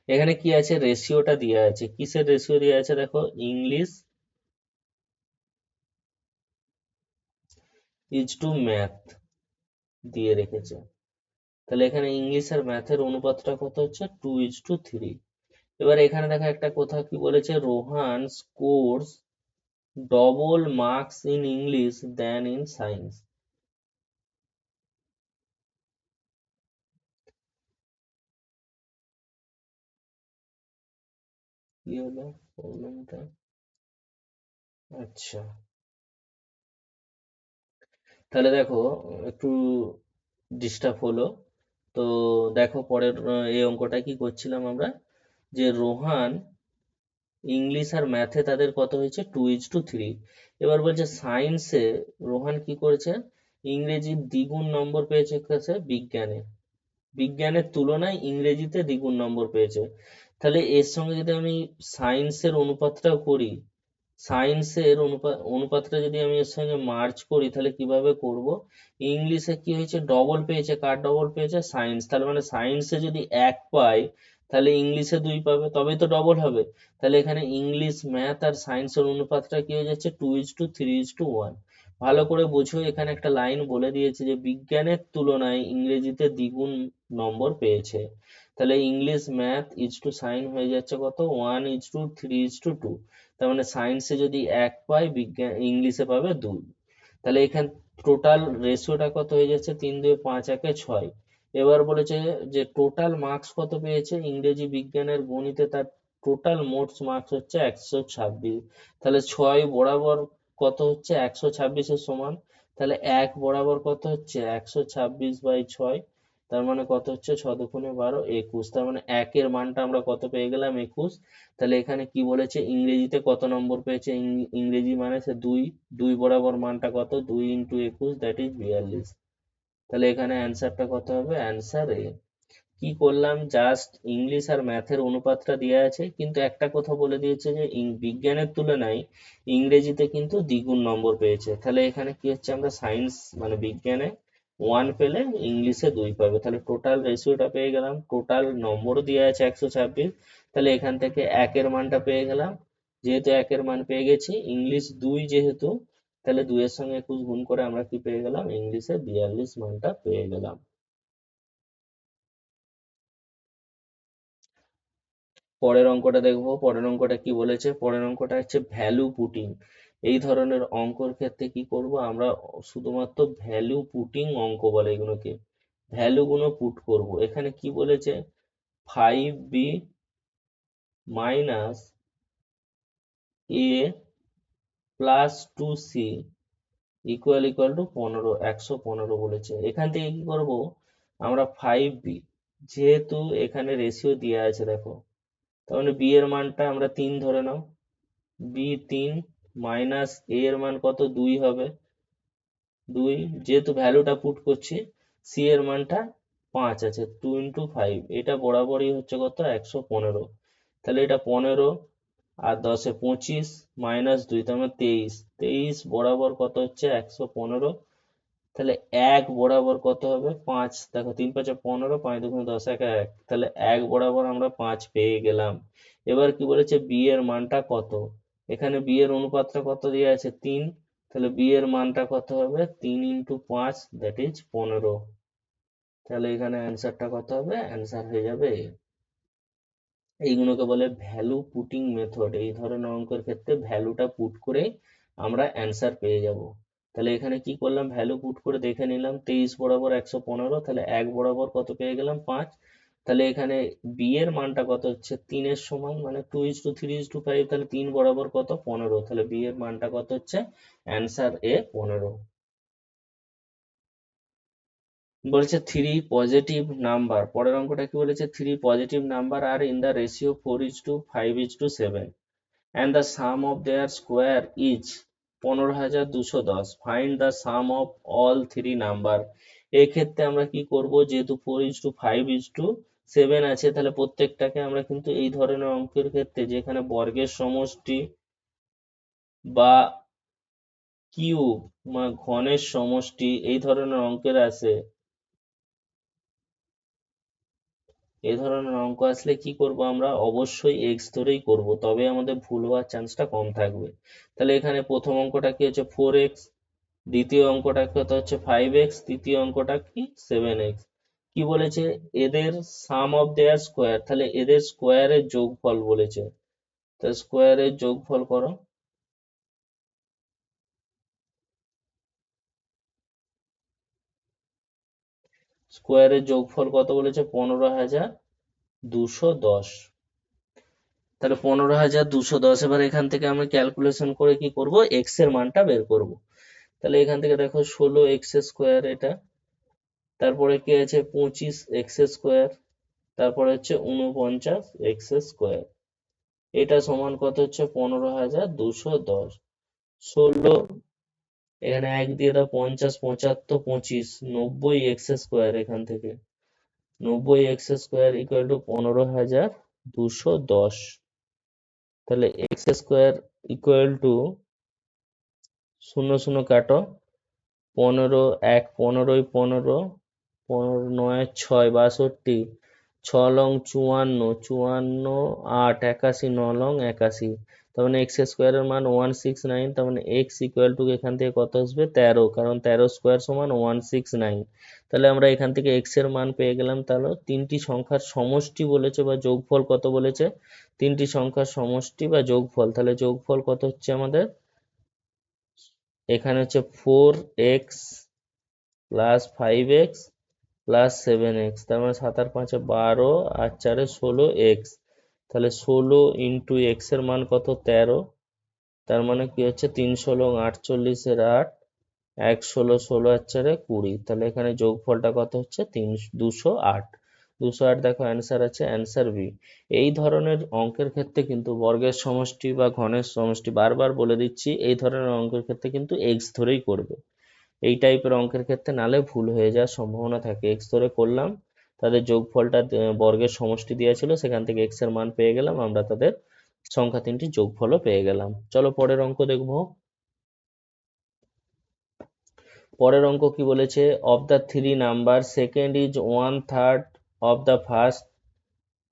এখানে কি আছে? রেশিওটা দেওয়া আছে। কিসের ratio দেওয়া আছে? দেখো ইংলিশ ইজ টু ম্যাথ দিয়ে রেখেছে। তাহলে এখানে ইংলিশ আর ম্যাথের অনুপাতটা কত হচ্ছে 2:3। এবার এখানে দেখো একটা কথা কি বলেছে, Rohan scores double marks in English than in science. কি হলো প্রবলেমটা? আচ্ছা, তাহলে দেখো একটু ডিস্টার্ব হলো। তো দেখো পরের এই অঙ্কটা কি করছিলাম আমরা, যে রোহান ইংলিশ আর ম্যাথে তাদের কত হয়েছে 2:3। এবার বলছে সায়েন্সে রোহান কি করেছে, ইংরেজির দ্বিগুণ নম্বর পেয়েছে কাছে বিজ্ঞানে, বিজ্ঞানের তুলনায় ইংরেজিতে দ্বিগুণ নম্বর পেয়েছে। তাহলে এর সঙ্গে যদি আমি সায়েন্সের অনুপাতটাও করি, সায়েন্সের অনুপাতটা যদি আমি এর সঙ্গে মার্চ করি, তাহলে কিভাবে করব, ইংলিশে কি হয়েছে ডবল পেয়েছে, কার ডবল পেয়েছে সায়েন্স, তাহলে মানে সায়েন্সে যদি 1 পাই তাহলে ইংলিশে 2 পাবে, তবেই তো ডবল হবে। তাহলে এখানে ইংলিশ ম্যাথ আর সায়েন্সের অনুপাতটা কি হয়ে যাচ্ছে 2:3:1। ভালো করে বোঝো, এখানে একটা লাইন বলে দিয়েছে যে বিজ্ঞানের তুলনায় ইংরেজিতে দ্বিগুণ নম্বর পেয়েছে। তাহলে ইংলিশ ম্যাথ ইজ টু সাইন হয়ে যাচ্ছে কত 1:3:2। তার মানে সায়েন্সে যদি 1 পাই, বিজ্ঞান ইংলিশে পাবে 2। তাহলে এখানে টোটাল রেশিওটা কত হয়ে যাচ্ছে 3, 2, 5, 1, 6। এবার বলেছে যে টোটাল মার্কস কত পেয়েছে ইংরেজি বিজ্ঞানের গণিতে, তার টোটাল মোট মার্কস হচ্ছে 126। তাহলে 6 বরাবর কত হচ্ছে 126-এর সমান, তাহলে 1 বরাবর কত হচ্ছে 126/6। তার মানে কত হচ্ছে 6×2=12, 21। তার মানে 1-এর মানটা আমরা কত পেয়ে গেলাম 21। তাহলে এখানে কি বলেছে ইংরেজিতে কত নম্বর পেয়েছে, ইংরেজি মানে সে 2, 2 বরাবর মানটা কত 2 × 21 দ্যাট ইজ 42। তাহলে এখানে অ্যান্সারটা কত হবে, অ্যান্সার এ। কি করলাম, জাস্ট ইংলিশ আর ম্যাথের অনুপাতটা দেওয়া আছে, কিন্তু একটা কথা বলে দিয়েছে যে বিজ্ঞানের তুলনায় ইংরেজিতে কিন্তু দ্বিগুণ নম্বর পেয়েছে। তাহলে এখানে কি হচ্ছে, আমরা সায়েন্স মানে বিজ্ঞানে 1 পেলে ইংলিশে 2 পাবে। তাহলে টোটাল রেশিওটা পেয়ে গেলাম, টোটাল নম্বরও দেওয়া আছে 126। তাহলে এখান থেকে 1-এর মানটা পেয়ে গেলাম, যেহেতু 1-এর মান পেয়ে গেছি, ইংলিশ 2 যেহেতু, তাহলে 2-এর সঙ্গে 21 গুণ করে আমরা কি পেয়ে গেলাম, ইংলিশে 42 মানটা পেয়ে গেলাম। পরের অঙ্কটা দেখবো, পরের অঙ্কটা কি বলেছে, পরের অঙ্কটা হচ্ছে ভ্যালু পুটিং। এই ধরনের অঙ্কর ক্ষেত্রে কি করব আমরা, শুধুমাত্র ভ্যালু পুটিং অঙ্ক বলে এগুলোকে, ভ্যালু গুলো পুট করব। এখানে কি বলেছে, 5b minus a plus 2c equal to 15, 115 বলেছে। এখান থেকে কি করব আমরা, 5b যেহেতু এখানে রেশিও দেওয়া আছে দেখো, তাহলে b এর মানটা আমরা 3 ধরে নাও, বি 3 মাইনাস এ এর মান কত 2 হবে, 2 যেহেতু ভ্যালুটা পুট করছি, সি এর মানটা 5 আছে, 2 × 5, এটা বরাবরই হচ্ছে কত 115। তাহলে এটা 15 আর 10-এ 25 মাইনাস 2, তার মানে 23, 23 বরাবর কত হচ্ছে 115। তাহলে 1 বরাবর কত হবে 5, দেখো 3×5=15, 5×2=10, 1, তাহলে 1 বরাবর আমরা 5 পেয়ে গেলাম। এবার কি বলেছে বি এর মানটা কত, এখানে বি এর অনুপাতটা কত দেওয়া আছে 3, তাহলে বি এর মানটা কত হবে 3 × 5 দ্যাট ইজ 15। তাহলে এখানে অ্যান্সারটা কত হবে, অ্যান্সার হয়ে যাবে A। এইগুলোকে বলে ভ্যালু পুটিং মেথড। এই ধরনের অঙ্কের ক্ষেত্রে ভ্যালুটা পুট করে আমরা অ্যান্সার পেয়ে যাব। তাহলে এখানে কি করলাম, ভ্যালু পুট করে দেখে নিলাম 23 বরাবর 115, তাহলে 1 বরাবর কত পেয়ে গেলাম 5। তাহলে এখানে বি এর মানটা কত হচ্ছে 3 এর সমান, মানে 2:3:5, তাহলে 3 বরাবর কত 15, তাহলে বি এর মানটা কত হচ্ছে, অ্যান্সার এ 15। বলেছে 3 পজিটিভ নাম্বার, পরের অঙ্কটা কি বলেছে, 3 positive number are in the ratio 4:5:7 and the sum of their square is 15,210, find the sum of all three number। এই ক্ষেত্রে আমরা কি করব, যেহেতু 4:5:7 আছে, তাহলে প্রত্যেকটাকে আমরা কিন্তু এই ধরনের অঙ্কের ক্ষেত্রে যেখানে বর্গের সমষ্টি বা কিউব বা ঘনের সমষ্টি এই ধরনের অঙ্কের আসে, এই ধরনের অঙ্ক আসলে কি করব আমরা, অবশ্যই এক্স ধরেই করব, তবে আমাদের ভুল হওয়ার চান্সটা কম থাকবে। তাহলে এখানে প্রথম অঙ্কটা কি হচ্ছে 4x, দ্বিতীয় অঙ্কটা কত হচ্ছে 5x, তৃতীয় অঙ্কটা কি 7x। কি বলেছে, এদের সাম অফ দেয়ার স্কোয়ার, তাহলে এদের স্কোয়ারের যোগফল বলেছে, তাহলে স্কোয়ারের যোগফল করো। স্কোয়ারের যোগফল কত বলেছে, 15,210। তাহলে 15,210, এবার এখান থেকে আমরা ক্যালকুলেশন করে কি করব, এক্স এর মানটা বের করব। তাহলে এখান থেকে দেখো 16x² এটা, তারপরে কি আছে 25x², তারপরে হচ্ছে 49x², এটা সমান কত হচ্ছে 15,210। 16, এখানে 1 দিয়ে দাও, 50, 75, 25, 90x², এখান থেকে 90x² ইকুয়াল টু 15,210। তাহলে x² ইকুয়াল টু 0 0 কাটো, 15, 1 15, 15, 15 9 6 62, 6 লং 54, 54 8 81, 9 লং 81। তার মানে x² এর মান 169, তার মানে x ইকুয়াল টু এখান থেকে কত আসবে 13, কারণ 13² সমান 169। তাহলে আমরা এখান থেকে x এর মান পেয়ে গেলাম। তাহলে তিনটি সংখ্যার সমষ্টি বলেছে বা যোগফল কত বলেছে, তিনটি সংখ্যার সমষ্টি বা যোগফল। তাহলে যোগফল কত হচ্ছে আমাদের, এখানে হচ্ছে 4x plus 5x plus 7x, তার মানে 7 আর 5 12 আর 4 16x। তাহলে 16 ইন্টু এক্স এর মান কত 13, তার মানে কি হচ্ছে 3 লং 48 এর 8, 1 16, 16 আর 4 20। তাহলে এখানে যোগফলটা কত হচ্ছে 208। 208 দেখো অ্যান্সার আছে, অ্যান্সার বি। এই ধরনের অঙ্কের ক্ষেত্রে কিন্তু বর্গের সমষ্টি বা ঘনের সমষ্টি, বারবার বলে দিচ্ছি, এই ধরনের অঙ্কের ক্ষেত্রে কিন্তু এক্স ধরেই করবে। এই টাইপের অঙ্কের ক্ষেত্রে নালে ভুল হয়ে যাওয়ার সম্ভাবনা থাকে। এক্স ধরে করলাম, তাদের যোগফলটা বর্গের সমষ্টি দেওয়া ছিল, সেখান থেকে এক্স এর মান পেয়ে গেলাম, আমরা তাদের সংখ্যা তিনটি যোগফলও পেয়ে গেলাম। চলো পরের অঙ্ক দেখবো। পরের অঙ্ক কি বলেছে, of the three number second is 1/3 of the first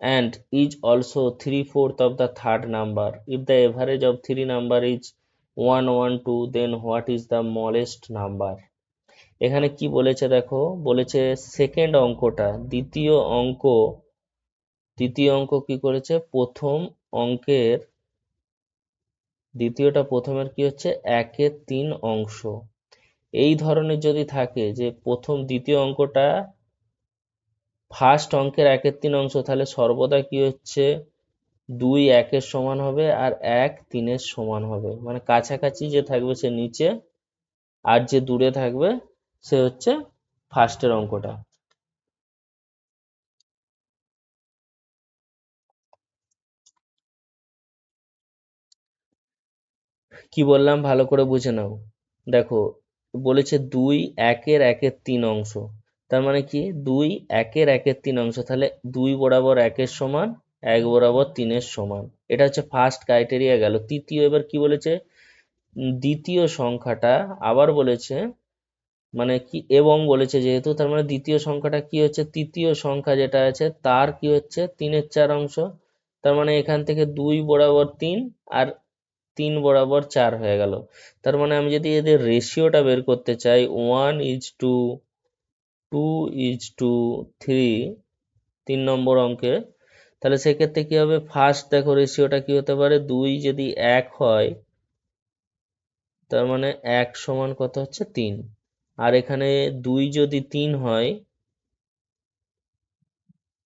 and is also 3/4 of the third number. If the average of three number is 1 1 2, then what is the smallest number? এখানে কি বলেছে দেখো, বলেছে সেকেন্ড অঙ্কটা, দ্বিতীয় অঙ্ক কি করেছে, দ্বিতীয়টা প্রথমের কি হচ্ছে 1/3 অংশ। এই ধরনের যদি থাকে যে দ্বিতীয় অঙ্কটা ফার্স্ট অঙ্কের 1/3 অংশ, তাহলে সর্বদা কি হচ্ছে 2 1 সমান হবে আর 1 3 সমান হবে, মানে কাছাকাছি যে থাকবে সে নিচে, আর যে দূরে থাকবে সে হচ্ছে ফার্স্টের অঙ্কটা। কি বললাম ভালো করে বুঝে নাও। দেখো বলেছে 2 1/1 অংশ, তার মানে কি 2 1/1 অংশ, তাহলে 2 বরাবর 1 সমান, 1 বরাবর 3 সমান। এটা হচ্ছে ফার্স্ট ক্রাইটেরিয়া গেল। তৃতীয়, এবার কি বলেছে, দ্বিতীয় সংখ্যাটা আবার বলেছে, মানে কি এবং বলেছে যেহেতু, তার মানে দ্বিতীয় সংখ্যাটা কি হচ্ছে, তৃতীয় সংখ্যা যেটা আছে তার কি হচ্ছে 3/4 অংশ। তার মানে এখান থেকে 2 বরাবর 3 আর 3 বরাবর 4 হয়ে গেল। তার মানে আমি যদি এদের রেশিওটা বের করতে চাই 1:2:3, 3 নম্বর অঙ্কে, তাহলে সেক্ষেত্রে কি হবে, ফার্স্ট দেখো রেশিওটা কি হতে পারে, 2 যদি 1 হয়, তার মানে 1 সমান কত হচ্ছে 3, আর এখানে 2 যদি 3 হয়,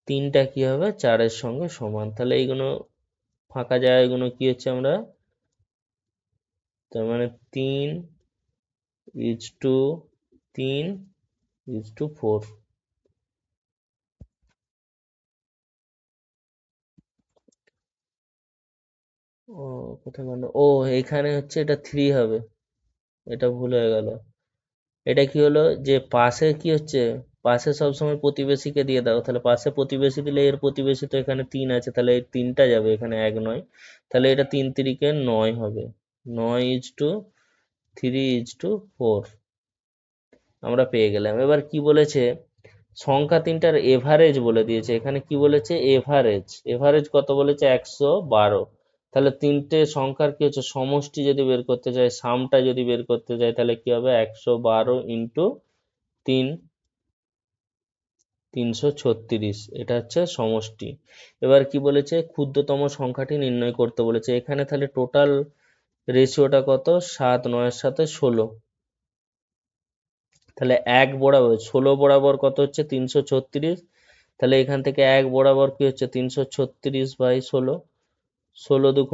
3টা কি হবে 4-এর সঙ্গে সমান। তাহলে এইগুলো ফাঁকা জায়গাগুলো কি হচ্ছে আমরা, তার মানে 3:3:4। ও কোথায় গেল, ও এখানে হচ্ছে এটা 3 হবে, এটা ভুল হয়ে গেল। এটা কি হলো যে পাশে কি হচ্ছে, পাশে সবসময় প্রতিবেশীকে দিয়ে দাও, তাহলে পাশে প্রতিবেশী দিলে এর প্রতিবেশী তো এখানে 3 আছে, তাহলে এই 3টা যাবে, এখানে 1 নয়, তাহলে এটা 3 3-কে 9 হবে, 9:3:4 আমরা পেয়ে গেলাম। এবার কি বলেছে, সংখ্যা তিনটার এভারেজ বলে দিয়েছে। এখানে কি বলেছে, এভারেজ কত বলেছে 112। তাহলে তিনটে সংখ্যার কি হচ্ছে সমষ্টি যদি বের করতে চাই, সামটা যদি বের করতে চাই, তাহলে কি হবে 112 ইন্টু 3 336, এটা হচ্ছে সমষ্টি। এবার কি বলেছে ক্ষুদ্রতম সংখ্যাটি নির্ণয় করতে বলেছে। এখানে তাহলে টোটাল রেশিওটা কত, 7 9 সাথে 16, তাহলে 1 বরাবর 16 বরাবর কত হচ্ছে 336, তাহলে এখান থেকে 1 বরাবর কি হচ্ছে 336/16, 16 × 2 =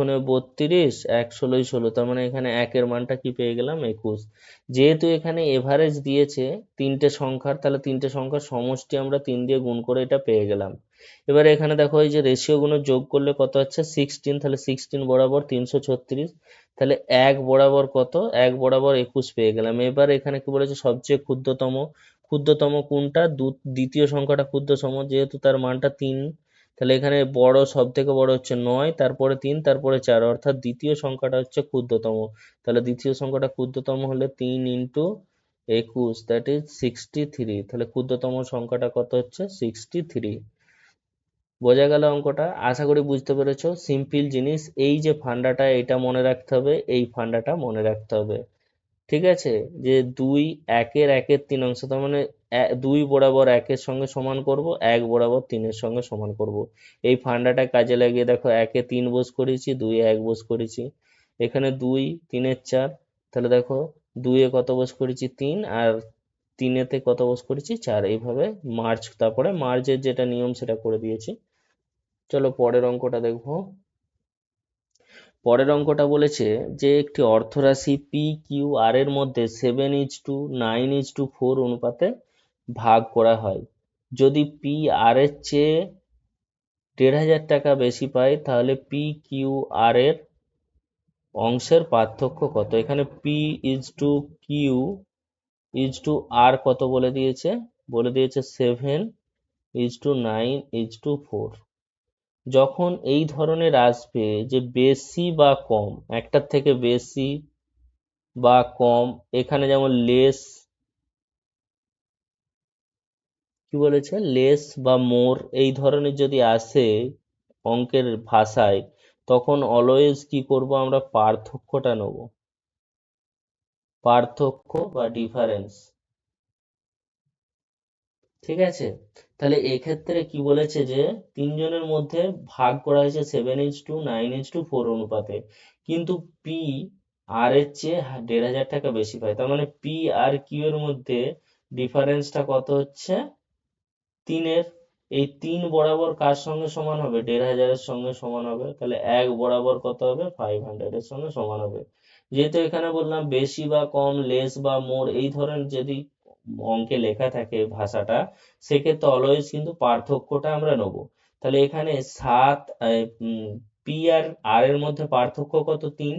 32, 1 16 16, তার মানে এখানে একের মানটা কি পেয়ে গেলাম 21। যেহেতু এখানে এভারেজ দিয়েছে তিনটে সংখ্যার, তাহলে তিনটে সংখ্যার সমষ্টি আমরা 3 দিয়ে গুণ করে এটা পেয়ে গেলাম। এবারে এখানে দেখো এই যে রেশিও গুলো যোগ করলে কত হচ্ছে 16, তাহলে 16 বরাবর 336, তাহলে 1 বরাবর কত 1 বরাবর 21 পেয়ে গেলাম। এবার এখানে কি বলেছে সবচেয়ে ক্ষুদ্রতম, ক্ষুদ্রতম কোনটা, দ্বিতীয় সংখ্যাটা ক্ষুদ্রতম, যেহেতু তার মানটা 3, তাহলে এখানে বড় সব থেকে বড় হচ্ছে 9, তারপরে 3, তারপরে 4, অর্থাৎ দ্বিতীয় সংখ্যাটা হচ্ছে ক্ষুদ্রতম। তাহলে দ্বিতীয় সংখ্যাটা ক্ষুদ্রতম হলে 3 × 21, দ্যাট ইজ 63, তাহলে ক্ষুদ্রতম সংখ্যাটা কত হচ্ছে 63। বোঝা গেল অঙ্কটা? আশা করি বুঝতে পেরেছো। সিম্পল জিনিস, এই যে ফান্ডাটা এটা মনে রাখতে হবে, এই ফান্ডাটা মনে রাখতে হবে। ঠিক আছে, যে 2 1-এর 1-এর 3 অংশ, তার মানে 2 বরাবর 1-এর সঙ্গে সমান করব, 1 বরাবর 3-এর সঙ্গে সমান করব। এই ফান্ডাটা কাজে লাগিয়ে দেখো 1-এ 3 বোস করেছি, 2-এ 1 বোস করেছি, এখানে 2 3-এর 4, তাহলে দেখো 2-এ কত বোস করেছি 3, আর 3-এতে কত বোস করেছি 4, এইভাবে মার্জ, তারপরে মার্জের যেটা নিয়ম সেটা করে দিয়েছি। চলো পরের অঙ্কটা দেখবো। পরের অঙ্কটা বলেছে যে একটি অর্থরাশি পি কিউ আর এর মধ্যে 7:9:4 অনুপাতে ভাগ করা হয়। যদি পি আর এর চেয়ে 1,500 টাকা বেশি পায়, তাহলে পি কিউ আর এর অংশের পার্থক্য কত? এখানে P is to Q is to R কত বলে দিয়েছে, বলে দিয়েছে 7:9:4। যখন এই ধরনের আসবে যে বেশি বা কম, একটার থেকে বেশি বা কম, এখানে যেমন লেস, কি বলেছে লেস বা মোর, এই ধরনের যদি আসে অঙ্কের ভাষায়, তখন অলওয়েজ কি করব আমরা পার্থক্যটা নেব, পার্থক্য বা ডিফারেন্স। ঠিক আছে, তাহলে এক্ষেত্রে কি বলেছে যে তিনজনের মধ্যে ভাগ করা হয়েছে 7:9:4 অনুপাতে, কিন্তু পি আর এর চেয়ে 1,500 টাকা বেশি পায়, তার মানে পি আর কিউ এর মধ্যে ডিফারেন্সটা কত হচ্ছে 3-এর। এই 3 বরাবর কার সঙ্গে সমান হবে 1,500-এর সঙ্গে সমান হবে, তাহলে 1 বরাবর কত হবে 500-এর সঙ্গে সমান হবে। যেহেতু এখানে বললাম বেশি বা কম, লেস বা মোর, এই ধরনের যদি অঙ্কে লেখা থাকে ভাষাটা, সেক্ষেত্রে অলওয়েজ কিন্তু পার্থক্যটা আমরা নেব। তাহলে এখানে পি আর আর এর মধ্যে পার্থক্য কত 3,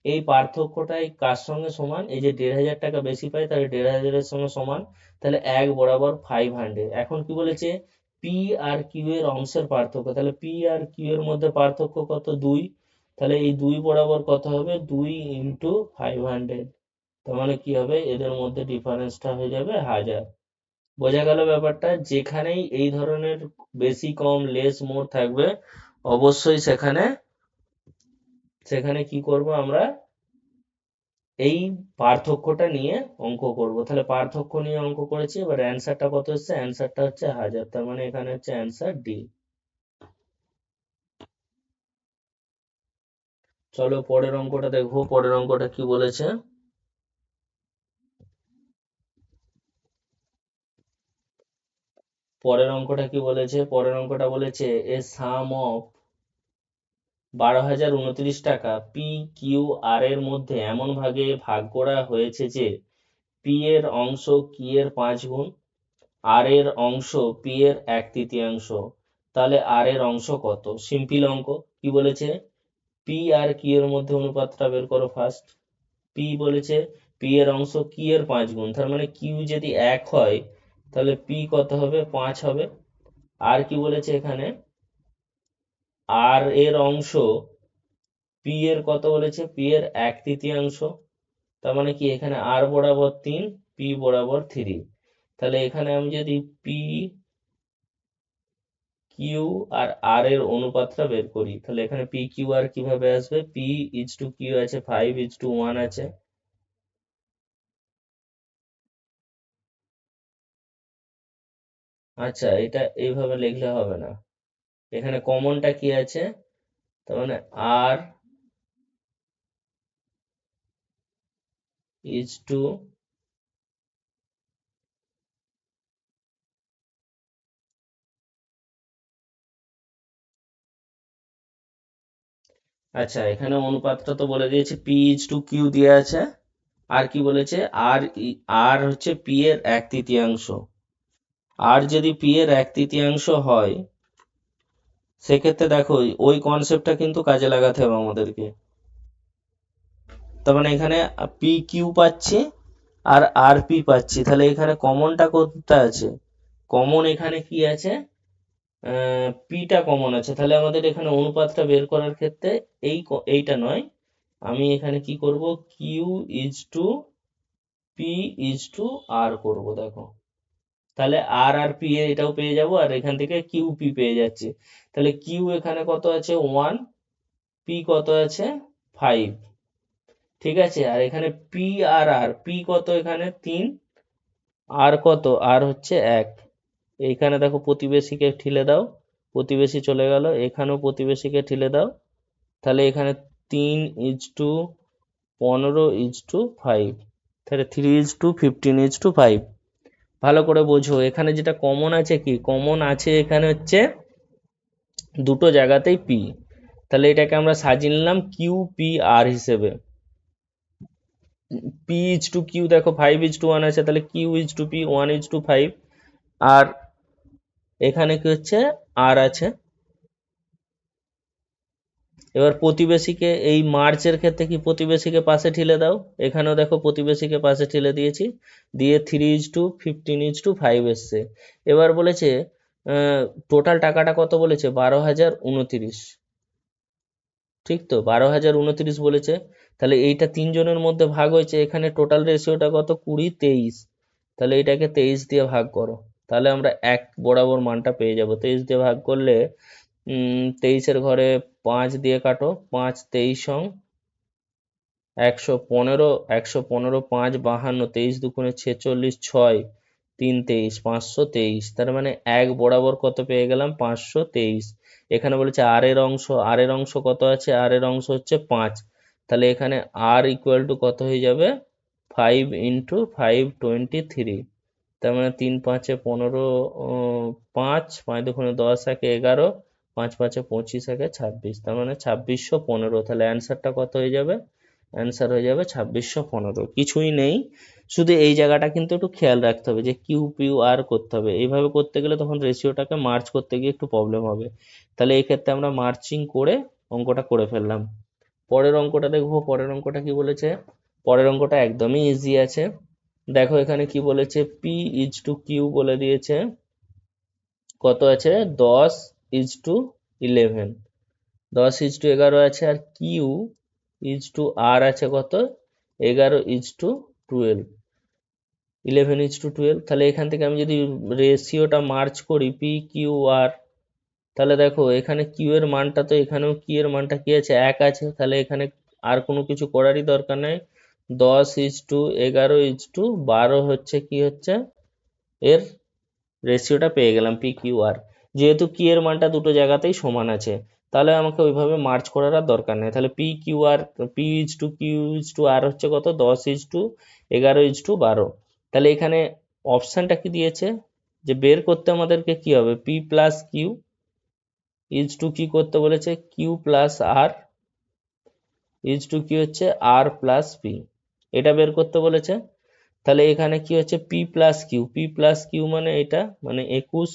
এই পার্থক্যটাই কার সঙ্গে সমান, এই যে 1,500 টাকা বেশি পাই তাহলে 1,500-এর সঙ্গে সমান, তাহলে 1 বরাবর 500। এখন কি বলেছে পি আর কিউ এর অংশের পার্থক্য, তাহলে পি আর কিউ এর মধ্যে পার্থক্য কত 2, তাহলে এই 2 বরাবর কত হবে 2 × 500, তার মানে কি হবে এদের মধ্যে ডিফারেন্সটা হয়ে যাবে 1000। বোঝা গেল ব্যাপারটা? যেখানেই এই ধরনের বেশি কম লেস মোর থাকবে, অবশ্যই সেখানে সেখানে কি করব আমরা এই পার্থক্যটা নিয়ে অঙ্ক করব। তাহলে পার্থক্য নিয়ে অঙ্ক করেছি, এবার অ্যান্সারটা কত হচ্ছে, অ্যান্সারটা হচ্ছে 1000, তার মানে এখানে হচ্ছে অ্যান্সার ডি। চলো পরের অঙ্কটা দেখবো। পরের অঙ্কটা কি বলেছে, পরের অঙ্কটা কি বলেছে, পরের অঙ্কটা বলেছে এ সাম অফ 12,029 টাকা পি কিউ আর এর মধ্যে এমন ভাগে ভাগ করা হয়েছে যে পি এর অংশ কিউ এর 5 গুণ, আর এর অংশ পি এর 1/3। তাহলে আর এর অংশ কত? সিম্পল অঙ্ক। কি বলেছে পি আর কিউ এর মধ্যে অনুপাতটা বের করো ফার্স্ট। পি বলেছে পি এর অংশ কিউ এর 5 গুণ, তার মানে কিউ যদি 1 হয় তাহলে পি কত হবে 5 হবে। আর কি বলেছে এখানে আর এর অংশ পি এর কত বলেছে পি এর 1/3, তার মানে কি এখানে আর বরাবর 3, পি বরাবর 3, তাহলে এখানে আমি যদি পি কিউ আর আর এর অনুপাতটা বের করি, তাহলে এখানে পি কিউ আর কিভাবে আসবে, পি ইজ টু কিউ আছে 5:1 আছে, আচ্ছা এটা এইভাবে লিখলে হবে না, এখানে কমনটা কি আছে, তার মানে আর ইজ টু, আচ্ছা এখানে অনুপাতটা তো বলে দিয়েছে পি ইজ টু কিউ দিয়ে আছে, আর কি বলেছে, আর আর হচ্ছে পি এর 1/3, আর যদি পি এর 1/3 হয় সেক্ষেত্রে দেখো ওই কনসেপ্টটা কিন্তু কাজে লাগাতে হবে আমাদেরকে, তার মানে এখানে পি কিউ পাচ্ছি আর আর পি পাচ্ছি, তাহলে এখানে কমনটা কোথায় আছে, কমন এখানে কি আছে, পিটা কমন আছে, তাহলে আমাদের এখানে অনুপাতটা বের করার ক্ষেত্রে এইটা নয়, আমি এখানে কি করব, Q is to P is to R করব, দেখো তাহলে আর আর পি এটাও পেয়ে যাব, আর এখান থেকে কিউ পি পেয়ে যাচ্ছি, তাহলে কিউ এখানে কত আছে 1, পি কত আছে 5, ঠিক আছে, আর এখানে পি আর আর, পি কত এখানে 3, আর কত, আর হচ্ছে 1, এইখানে দেখো প্রতিবেশীকে ঠেলে দাও, প্রতিবেশী চলে গেল, এখানেও প্রতিবেশীকে ঠেলে দাও, তাহলে এখানে 3:15:5, তাহলে 3:15:5, ভালো করে বোঝো এখানে যেটা কমন আছে, কি কমন আছে এখানে হচ্ছে দুটো জায়গাতেই পি, তাহলে এটাকে আমরা সাজিয়ে নিলাম কিউ পি আর হিসেবে, পি ইজ টু কিউ দেখো 5:1 আছে, তাহলে কিউ ইজ টু পি 1:5, আর এখানে কি হচ্ছে আর আছে, এবার প্রতিবেশীকে এই মার্চের ক্ষেত্রে কি প্রতিবেশীকে পাশে ঠেলে দাও, এখানেও দেখো প্রতিবেশীকে পাশে ঠেলে দিয়েছি, দিয়ে 3:15:5 এসছে, এবার বলেছে টোটাল টাকাটা কত বলেছে 12,029, ঠিক তো 12,029 বলেছে, তাহলে এইটা তিনজনের মধ্যে ভাগ হয়েছে, এখানে টোটাল রেশিওটা কত 20:23, তাহলে এটাকে 23 দিয়ে ভাগ করো, তাহলে আমরা এক বরাবর মানটা পেয়ে যাব, 23 দিয়ে ভাগ করলে 23-এর ঘরে 5 দিয়ে কাটো, 5 23 115, 115 5 52, 23 2 46, 6 3 23, 523, তার মানে এক বরাবর কত পেয়ে গেলাম 523, এখানে বলেছে আর এর অংশ, আর এর অংশ কত আছে, আর এর অংশ হচ্ছে 5, তাহলে এখানে আর ইকুয়াল টু কত হয়ে যাবে 5 × 5 23, তার মানে 3 5 15, 5 5 2 10 11, 5 5 25 26, তার মানে 2615, তাহলে অ্যান্সারটা কত হয়ে যাবে, অ্যান্সার হয়ে যাবে 2615, কিছুই নেই, শুধু এই জায়গাটা কিন্তু একটু খেয়াল রাখতে হবে যে কিউ পিউ আর করতে হবে, এইভাবে করতে গেলে তখন রেশিওটাকে মার্চ করতে গিয়ে একটু প্রবলেম হবে, তাহলে এই ক্ষেত্রে আমরা মার্চিং করে অঙ্কটা করে ফেললাম। পরের অঙ্কটা দেখবো, পরের অঙ্কটা কি বলেছে, পরের অঙ্কটা একদমই ইজি আছে, দেখো এখানে কি বলেছে, পি ইজ টু কিউ বলে দিয়েছে কত আছে 10:11, 10:11 আছে, আর কিউ ইজ টু আর আছে কত 11:12, 11:12, তাহলে এখান থেকে আমি যদি রেশিওটা মার্চ করি পি কিউ আর, তাহলে দেখো এখানে কিউ এর মানটা তো, এখানেও কি এর মানটা কি আছে 1 আছে, তাহলে এখানে আর কোনো কিছু করারই দরকার নেই, 10:11:12 হচ্ছে কি হচ্ছে এর রেশিওটা পেয়ে গেলাম পি কিউ আর, যেহেতু কি এর মানটা দুটো জায়গাতেই সমান আছে, তাহলে আমাকে ওইভাবে মার্চ করার আর দরকার নেই, তাহলে P Q R, P is to Q is to R হচ্ছে কত 10:11:12, তাহলে এখানে অপশানটা কি দিয়েছে, যে বের করতে আমাদেরকে কি হবে, P plus Q is to কি করতে বলেছে, Q plus R is to কি হচ্ছে আর প্লাস পি, এটা বের করতে বলেছে, তাহলে এখানে কি হচ্ছে P plus Q, P plus Q মানে এটা মানে 21,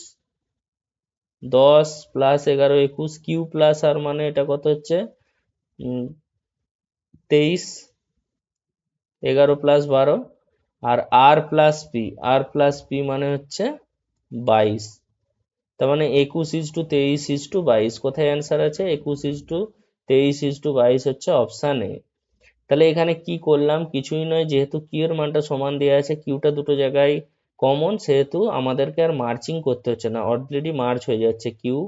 10 প্লাস 11 21, কিউ প্লাস আর মানে এটা কত হচ্ছে 23, 11 প্লাস 12, আর আর প্লাস পি, আর প্লাস পি মানে হচ্ছে 22, তার মানে 21:23:22, কোথায় অ্যান্সার আছে 21:23:22 হচ্ছে অপশান এ, তাহলে এখানে কি করলাম, কিছুই নয়, যেহেতু কিউ এর মানটা সমান দেওয়া আছে, কিউটা দুটো জায়গায় কমন, সেহেতু আমাদেরকে আর মার্চিং করতে হচ্ছে না, অলরেডি মার্চ হয়ে যাচ্ছে কিউ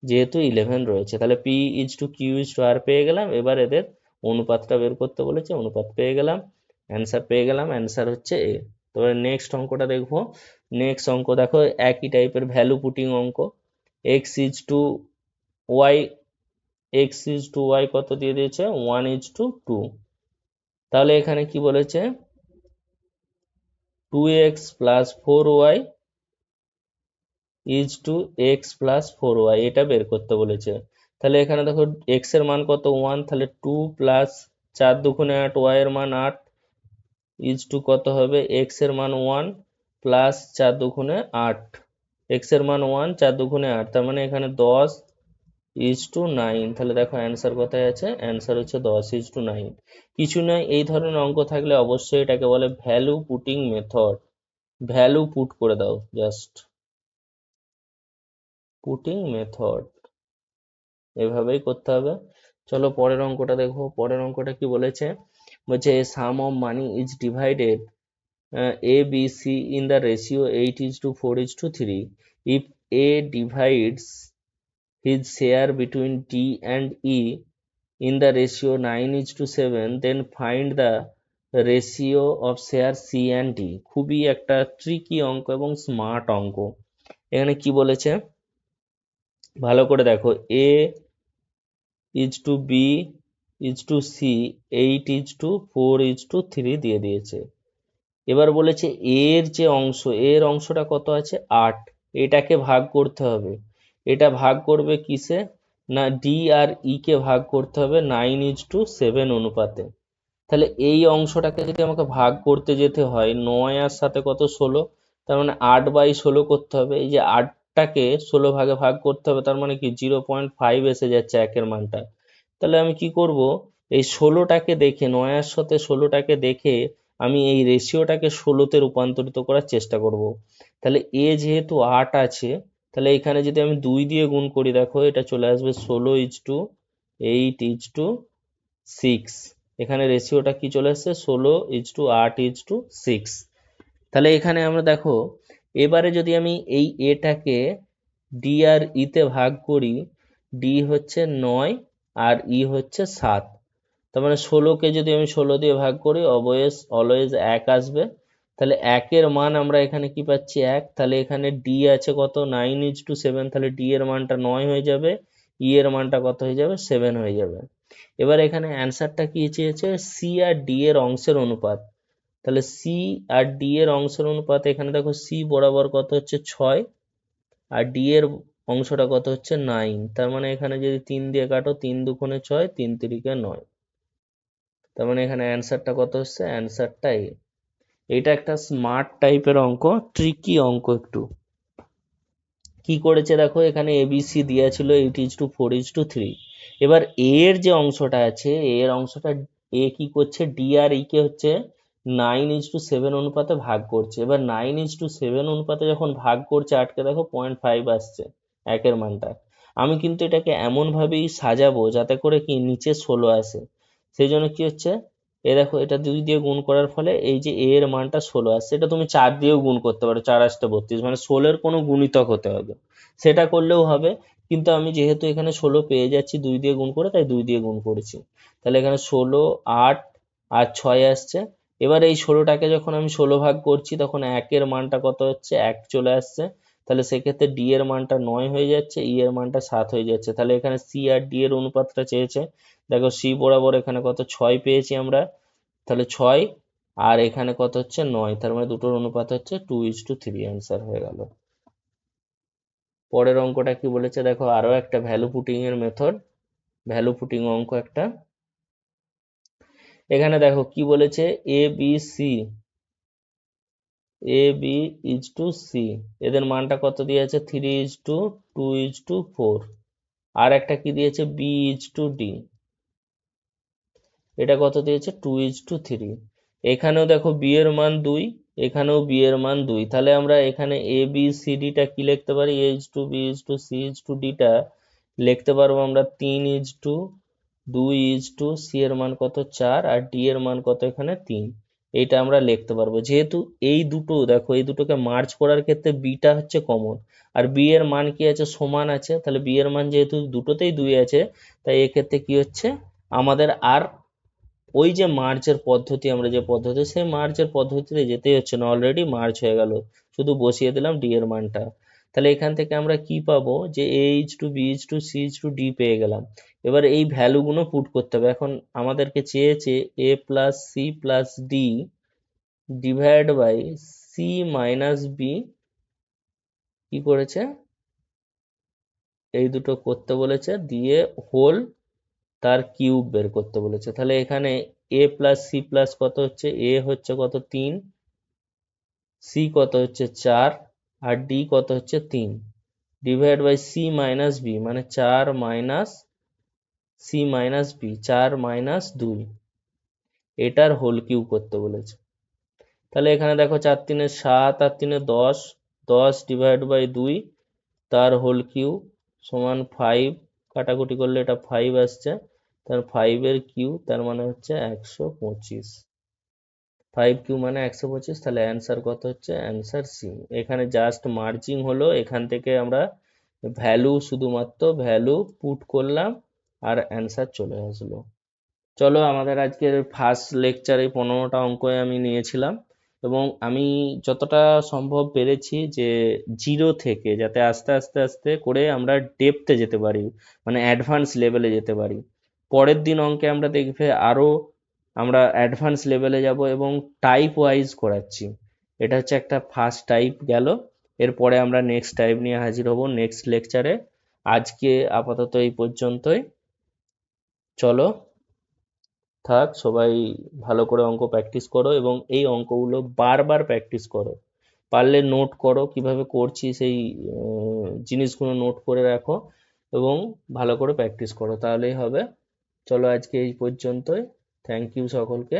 যেহেতু 11 রয়েছে। তাহলে P is to Q is to R পেয়ে গেলাম। এবার এদের অনুপাতটা বের করতে বলেছে, অনুপাত পেয়ে গেলাম, অ্যান্সার পেয়ে গেলাম, অ্যান্সার হচ্ছে এ। তবে নেক্সট অঙ্কটা দেখবো। নেক্সট অঙ্ক দেখো একই টাইপের ভ্যালু পুটিং অঙ্ক। X is to Y, X is to Y কত দিয়ে দিয়েছে 1 ইজ টু 2। তাহলে এখানে কি বলেছে 2x plus 4y is to X plus 4y, এটা বের করতে বলেছে। তাহলে এখানে দেখো x এর মান কত 1, তাহলে 2 প্লাস 4 দুগুণে 8, y এর মান 8 ইজ টু কত হবে x এর মান 1 প্লাস 4 দুগুণে 8, x এর মান 1 4 দুগুণে 8, তার মানে এখানে 10 ইজ টু 9। তাহলে দেখো অ্যান্সার কোথায় আছে, অ্যান্সার হচ্ছে 10 ইজ টু 9। কিছু নয়, এই ধরনের অঙ্ক থাকলে অবশ্যই এটাকে বলে value putting method. Value put করে দাও, জাস্ট পুটিং মেথড, এভাবেই করতে হবে। চলো পরের অঙ্কটা দেখো। পরের অঙ্কটা কি বলেছে, বলছে sum of money is divided a b c in the ratio 8 is to 4 is to 3. If a divides his share between d and e in the ratio 9 is to 7, then find the ratio of share c and d. খুবই একটা tricky অঙ্ক এবং smart অঙ্ক। এখানে কি বলেছে ভালো করে দেখো, a is to b is to c, 8 is to 4 is to 3 দিয়ে দিয়েছে। এবার বলেছে এর যে অংশ, এর অংশটা কত আছে 8, এটাকে ভাগ করতে হবে। এটা ভাগ করবে কিসে, না ডি আর ই কে ভাগ করতে হবে 9:7 অনুপাতে। তাহলে এই অংশটাকে যদি আমাকে ভাগ করতে যেতে হয় 9 আর সাথে কত 16, তার মানে 8/16 করতে হবে। এই যে 8টাকে 16 ভাগে ভাগ করতে হবে, তার মানে কি 0.5 এসে যাচ্ছে একের মানটা। তাহলে আমি কি করব, এই 16টাকে দেখে, 9 এর সাথে 16টাকে দেখে আমি এই রেশিওটাকে 16তে রূপান্তরিত করার চেষ্টা করব। তাহলে এ যেহেতু 8 আছে, তাহলে এখানে যদি আমি 2 দিয়ে গুণ করি, দেখো এটা চলে আসবে 16:8:6। এখানে রেশিওটা কি চলে আসছে 16:8:6। তাহলে এখানে আমরা দেখো, এবারে যদি আমি এই এটাকে ডি আর ইতে ভাগ করি, ডি হচ্ছে 9 আর ই হচ্ছে 7, তার মানে 16কে যদি আমি 16 দিয়ে ভাগ করি অলওয়েজ 1 আসবে। তাহলে 1 এর মান আমরা এখানে কি পাচ্ছি 1। তাহলে এখানে ডি আছে কত 9:7, তাহলে ডি এর মানটা 9 হয়ে যাবে, ই এর মানটা কত হয়ে যাবে 7 হয়ে যাবে। এবার এখানে অ্যান্সারটা কি চেয়েছে, সি আর ডি এর অংশের অনুপাত। তাহলে সি আর ডি এর অংশের অনুপাত, এখানে দেখো সি বরাবর কত হচ্ছে 6 আর ডি এর অংশটা কত হচ্ছে 9, তার মানে এখানে যদি 3 দিয়ে কাটো 3 দুগুণে 6, 3 তিরিকে 9, তার মানে এখানে অ্যান্সারটা কত হচ্ছে, অ্যান্সারটা এ। এটা একটা স্মার্ট টাইপের অঙ্ক, ট্রিকি অঙ্ক একটু। কি করেছে দেখো, এখানে এবিসি দেওয়া ছিল 8:4:3। এবার এর যে অংশটা আছে, এর অংশটা এ কি করছে, ডি আর ই কে হচ্ছে 9:7 অনুপাতে ভাগ করছে। এবার 9:7 অনুপাতে যখন ভাগ করছে 8কে, দেখো 0.5 আসছে একের মানটা। আমি কিন্তু এটাকে এমন ভাবেই সাজাবো যাতে করে কি নিচে 16 আসে। সেই জন্য কি হচ্ছে, এ দেখো এটা 2 দিয়ে গুণ করার ফলে এই যে এ এর মানটা 16 আসছে। এটা তুমি 4 দিয়েও গুণ করতে পারো, 4×8=32, মানে 16 এর কোনো গুণিতক হতে হবে, সেটা করলেও হবে। কিন্তু আমি যেহেতু এখানে 16 পেয়ে যাচ্ছি 2 দিয়ে গুণ করে, তাই 2 দিয়ে গুণ করেছি। তাহলে এখানে 16, 8 আর 6 আসছে। এবার এই 16টাকে যখন আমি 16 ভাগ করছি, তখন 1 এর মানটা কত হচ্ছে 1 চলে আসছে। তাহলে সেক্ষেত্রে ডি এর মানটা 9 হয়ে যাচ্ছে, ই এর মানটা 7 হয়ে যাচ্ছে। তাহলে এখানে সি আর ডি এর অনুপাতটা চেয়েছে। দেখো সি বরাবর এখানে কত 6 পেয়েছি আমরা, তাহলে 6 আর এখানে কত হচ্ছে 9, তার মানে দুটোর অনুপাত হচ্ছে 2:3, অ্যান্সার হয়ে গেল। পরের অঙ্কটা কি বলেছে দেখো, আরো একটা ভ্যালু পুটিং এর মেথড, ভ্যালু পুটিং অঙ্ক একটা। এখানে দেখো কি বলেছে, A B C, A B is to C, এদের মানটা কত দিয়েছে 3:2:4। আর একটা কি দিয়েছে বি ইজ টু ডি, এটা কত দিয়েছে 2:3। এখানেও দেখো বি এর মান 2, এখানেও বি এর মান 2। তাহলে আমরা এখানে এ বি সি ডি টা কি লিখতে পারি, A is to B is to C is to D টা লিখতে পারবো আমরা 3:2:2, সি এর মান কত 4 আর ডি এর মান কত এখানে 3। এইটা আমরা লিখতে পারবো। যেহেতু এই দুটো দেখো, এই দুটোকে মার্জ করার ক্ষেত্রে বিটা হচ্ছে কমন, আর বি এর মান কি আছে, সমান আছে, তাহলে বি এর মান যেহেতু দুটোতেই 2 আছে, তাই এক্ষেত্রে কি হচ্ছে আমাদের আর ওই যে মার্জের পদ্ধতি, আমরা যে পদ্ধতি, সেই মার্জের পদ্ধতিতে যেতেই হচ্ছে না, অলরেডি মার্জ হয়ে গেল, শুধু বসিয়ে দিলাম ডি এর মানটা। তাহলে এখান থেকে আমরা কি পাবো, যে A is to B is to C is to D পেয়ে গেলাম। এবার এই ভ্যালুগুলো পুট করতে হবে। এখন আমাদেরকে চেয়েছে A plus C plus D divide by C minus B, কি করেছে, এই দুটো করতে বলেছে, দিয়ে হোল তার কিউব বের করতে বলেছে। তাহলে এখানে এ প্লাস সি প্লাস কত হচ্ছে, এ হচ্ছে কত 3, সি কত হচ্ছে 4, আর ডি কত হচ্ছে 3, divide by C minus B, মানে 4 minus C minus B, 4 minus 2, এটার হোল কিউব করতে বলেছে। তাহলে এখানে দেখো 4 3 7 আর 3 10, 10 ডিভাইড বাই 2 তার হোল কিউব সমান 5, কাটাকুটি করলে এটা 5 আসছে, তার 5 এর কিউব, তার মানে হচ্ছে 125, 5 কিউ মানে 125। তাহলে অ্যান্সার কত হচ্ছে, অ্যান্সার সি। এখানে জাস্ট মার্জিং হলো, এখান থেকে আমরা ভ্যালু, শুধুমাত্র ভ্যালু পুট করলাম আর অ্যান্সার চলে আসলো। চলো, আমাদের আজকের ফার্স্ট লেকচারে 15টা অঙ্কই আমি নিয়েছিলাম, এবং আমি যতটা সম্ভব পেরেছি যে জিরো থেকে যাতে আস্তে আস্তে আস্তে করে আমরা ডেপথে যেতে পারি, মানে অ্যাডভান্স লেভেলে যেতে পারি। পরের দিন অঙ্কে আমরা দেখবে আরো আমরা অ্যাডভান্স লেভেলে যাব, এবং টাইপ ওয়াইজ করাচ্ছি। এটা হচ্ছে একটা ফার্স্ট টাইপ গেল, এরপরে আমরা নেক্সট টাইপ নিয়ে হাজির হব নেক্সট লেকচারে। আজকে আপাতত এই পর্যন্তই। চলো, থাক, সবাই ভালো করে অঙ্ক প্র্যাকটিস করো, এবং এই অঙ্কগুলো বারবার প্র্যাকটিস করো। পারলে নোট করো, কিভাবে করছি সেই জিনিসগুলো নোট করে রাখো, এবং ভালো করে প্র্যাকটিস করো, তাহলেই হবে। চলো, আজকে এই পর্যন্তই। থ্যাংক ইউ সকলকে।